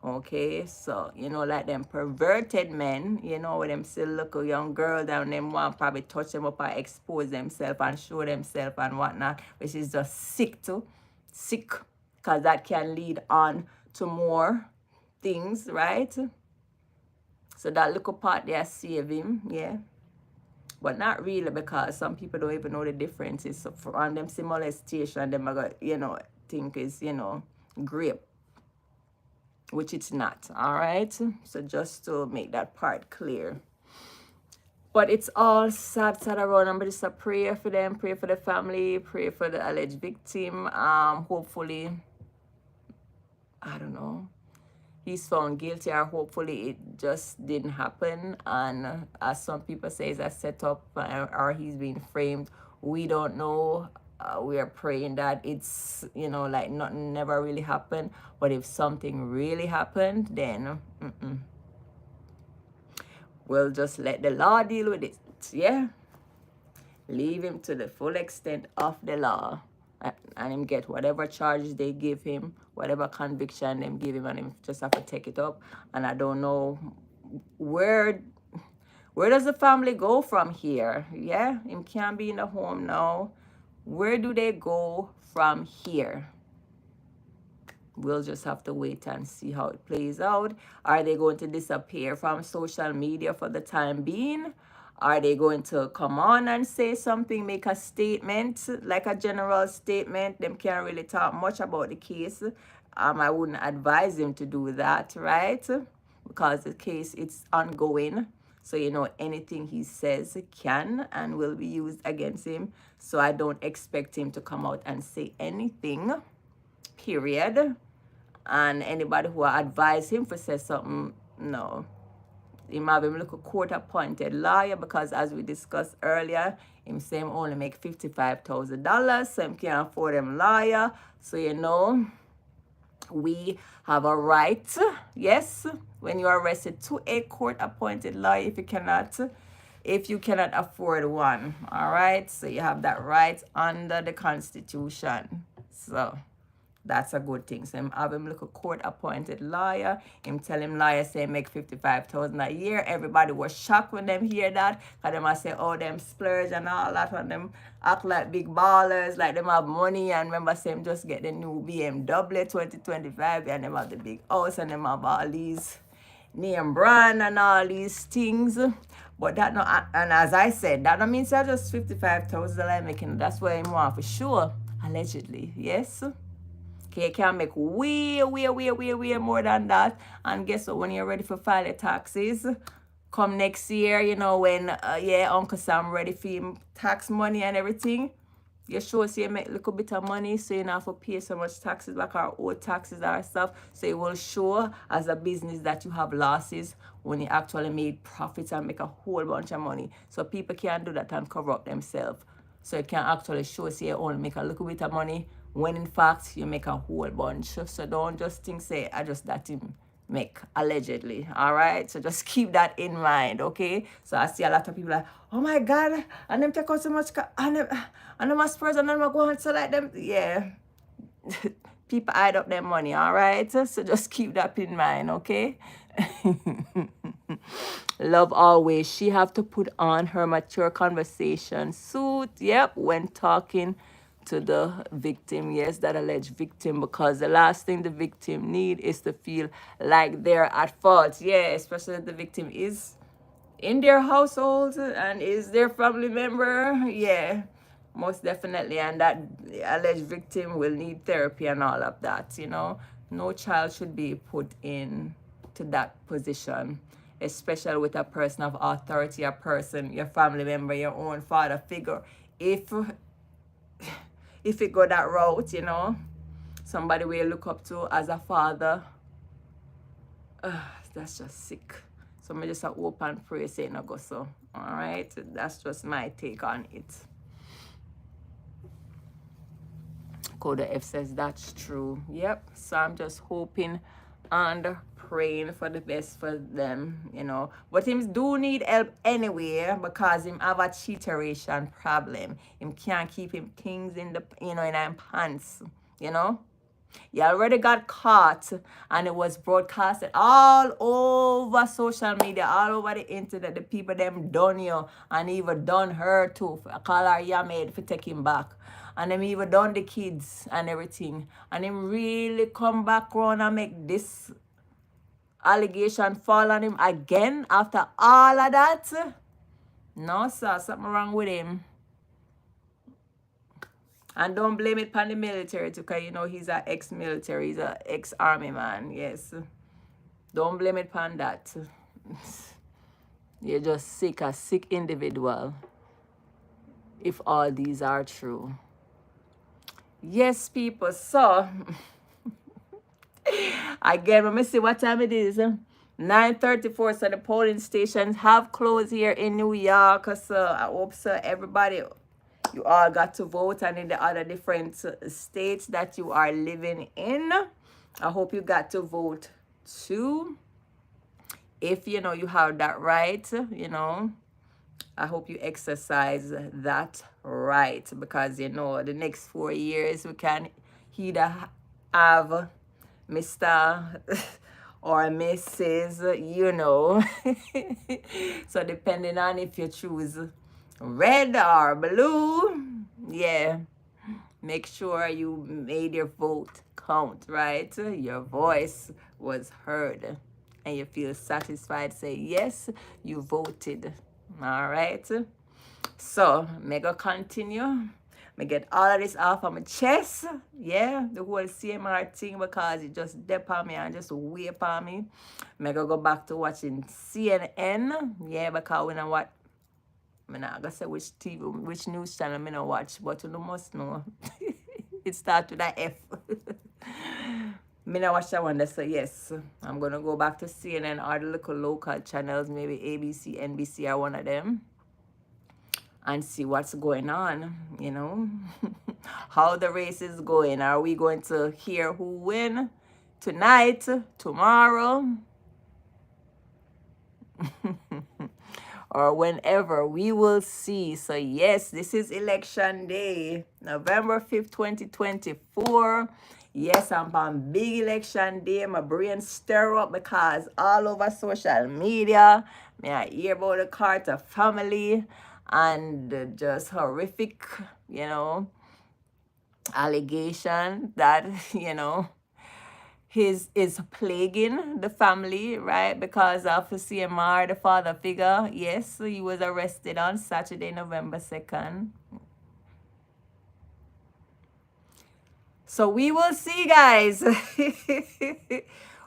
Okay, so like them perverted men, when them still look a young girl down, them want probably touch them up or expose themselves and show themselves and whatnot, which is just sick too. Sick, because that can lead on to more things, right? So that little part there save him, yeah. But not really, because some people don't even know the differences. So on them molestation, them are gonna, think is, grape, which it's not. All right, so just to make that part clear. But it's all sad around. I'm just a prayer for them, pray for the family, pray for the alleged victim. Hopefully, I don't know, he's found guilty, or hopefully it just didn't happen, and as some people say, it's a setup, or he's being framed. We don't know. We are praying that it's, like nothing never really happened. But if something really happened, then we'll just let the law deal with it. Yeah, leave him to the full extent of the law, and him get whatever charges they give him, whatever conviction them give him, and him just have to take it up. And I don't know where does the family go from here. Yeah, him can't be in the home now. Where do they go from here? We'll just have to wait and see how it plays out. Are they going to disappear from social media for the time being? Are they going to come on and say something, make a statement, like a general statement? Them can't really talk much about the case. I wouldn't advise them to do that, right? Because the case, it's ongoing. So, anything he says can and will be used against him. So I don't expect him to come out and say anything, period. And anybody who advise him for say something, no. He might have look a court-appointed lawyer, because as we discussed earlier, him say him only make $55,000, so him can't afford him lawyer. So, we have a right, yes, when you are arrested, to a court-appointed lawyer if you cannot afford one. All right, so you have that right under the Constitution. So that's a good thing. So him have him look a court-appointed lawyer. Him tell him lawyer say make $55,000 a year. Everybody was shocked when them hear that. Because them I say, oh, them splurge and all that. And them act like big ballers, like them have money. And remember, say him just get the new BMW 2025. And them have the big house. And them have all these name brand and all these things. But that no, and as I said, that don't mean say just $55,000 making. That's what him want for sure. Allegedly, yes. Okay, you can make way more than that. And guess what? When you're ready for file your taxes, come next year, when Uncle Sam ready for him tax money and everything, you sure so you make a little bit of money, so you don't have to pay so much taxes back, or old taxes or stuff. So it will show as a business that you have losses when you actually made profits and make a whole bunch of money. So people can't do that and cover up themselves. So you can actually show so you only make a little bit of money, when in fact you make a whole bunch. So don't just think say I just that him make, allegedly. All right, so just keep that in mind. Okay, so I see a lot of people like, oh my god, and them take out so much and them a spurs and them a go and sell like them. Yeah. People hide up their money. All right, so just keep that in mind. Okay. Love always. She have to put on her mature conversation suit. Yep, when talking to the victim, yes, that alleged victim, because the last thing the victim need is to feel like they're at fault. Yeah, especially if the victim is in their household and is their family member. Yeah, most definitely. And that alleged victim will need therapy and all of that, you know. No child should be put in to that position, especially with a person of authority, a person, your family member, your own father figure. If it go that route, you know, somebody we look up to as a father, that's just sick. So I just hope and pray say no go so. All right, that's just my take on it. Coda F says that's true. Yep. So I'm just hoping and praying for the best for them, you know. But him do need help anyway because him have a cheateration problem. Him can't keep him things in the in him pants, you know. You already got caught and it was broadcasted all over social media, all over the internet. The people them done you and even done her too. Call her Yamaid for taking back. And them even done the kids and everything. And him really come back around and make this allegation fall on him again after all of that. No, sir, something wrong with him. And don't blame it on the military too, because you know he's an ex-military, he's an ex-army man, yes. Don't blame it on that. You're just sick, a sick individual, if all these are true. Yes, people, so, again, let me see what time it is. 9:34, so the polling stations have closed here in New York, so I hope so everybody, you all got to vote, and in the other different states that you are living in, I hope you got to vote too. If you know you have that right, you know, I hope you exercise that right, because you know the next 4 years we can either have Mr. or Mrs., you know. So depending on if you choose red or blue, yeah, make sure you made your vote count, right? Your voice was heard and you feel satisfied. Say, yes, you voted. All right. So, me go continue. Me get all of this off of my chest. Yeah, the whole CMR thing, because it just dip on me and just weigh upon me. Me go back to watching CNN. Yeah, because when I watch, I'm not gonna say which TV, which news channel I not watch, but you must know. It starts with an F. Me not watch that one. So yes, I'm gonna go back to CNN or the local local channels, maybe ABC, NBC, or one of them, and see what's going on, you know. How the race is going. Are we going to hear who win tonight, tomorrow, or whenever? We will see. So yes, this is election day, November 5th, 2024. Yes, I'm on big election day. My brain stir up because all over social media, I hear about the Carter family and just horrific, you know, allegation that, you know, his is plaguing the family, right? Because of CMR, the father figure. Yes, he was arrested on Saturday, November 2nd. So we will see, guys.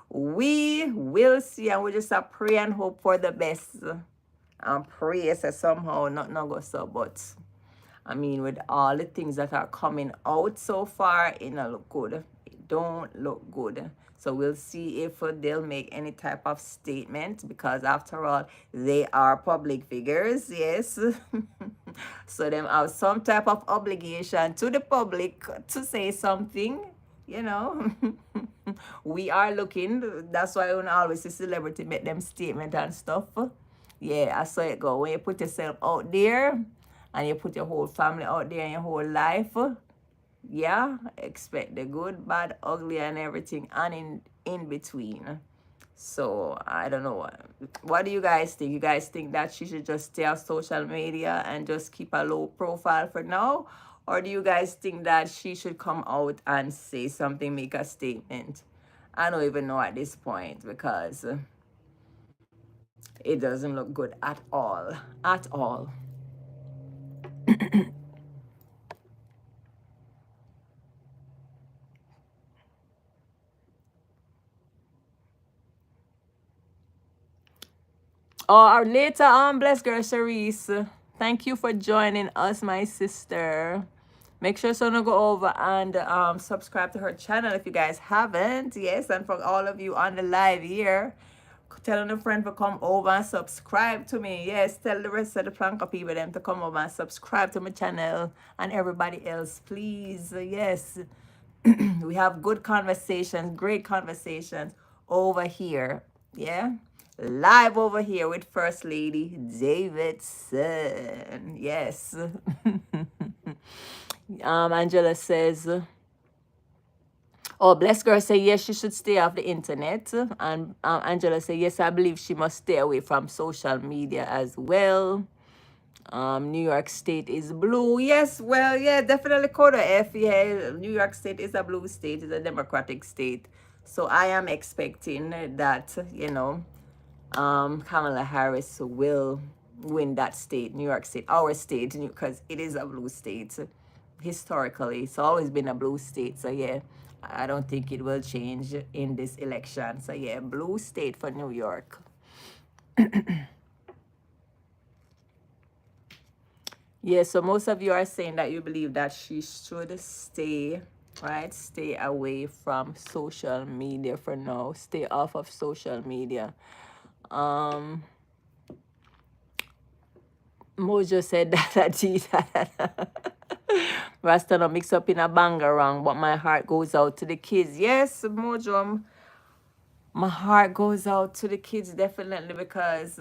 We will see, and we just pray and hope for the best. And pray so somehow not go so, but I mean, with all the things that are coming out so far, it don't look good. It don't look good. So we'll see if they'll make any type of statement, because after all, they are public figures, yes. So them have some type of obligation to the public to say something, you know. We are looking. That's why we always see celebrity make them statement and stuff. Yeah, I saw it go. When you put yourself out there and you put your whole family out there and your whole life, yeah, expect the good, bad, ugly, and everything, and in between. So I don't know. What do you guys think? You guys think that she should just stay on social media and just keep a low profile for now? Or do you guys think that she should come out and say something, make a statement? I don't even know at this point because it doesn't look good at all. At all. Oh, later on, bless girl Charisse. Thank you for joining us, my sister. Make sure so to go over and subscribe to her channel if you guys haven't. Yes, and for all of you on the live here, telling a friend to come over and subscribe to me. Yes, tell the rest of the Planka people them to come over and subscribe to my channel and everybody else, please. Yes, we have good conversations, great conversations over here. Yeah, live over here with First Lady Davidson. Yes. Angela says, oh, bless girl say yes, she should stay off the internet. And Angela say yes, I believe she must stay away from social media as well. New York State is blue. Yes, well, yeah, definitely Coda F. Yeah, New York State is a blue state, it's a Democratic state. So I am expecting that, Kamala Harris will win that state, New York State, our state, because it is a blue state. Historically, it's always been a blue state. So yeah, I don't think it will change in this election. So yeah, blue state for New York. Yeah, so most of you are saying that you believe that she should stay, right? Stay away from social media for now. Stay off of social media. Mojo said that I did that. Rasta no mix up in a bangarang, but my heart goes out to the kids. Yes, Mojo, my heart goes out to the kids definitely because,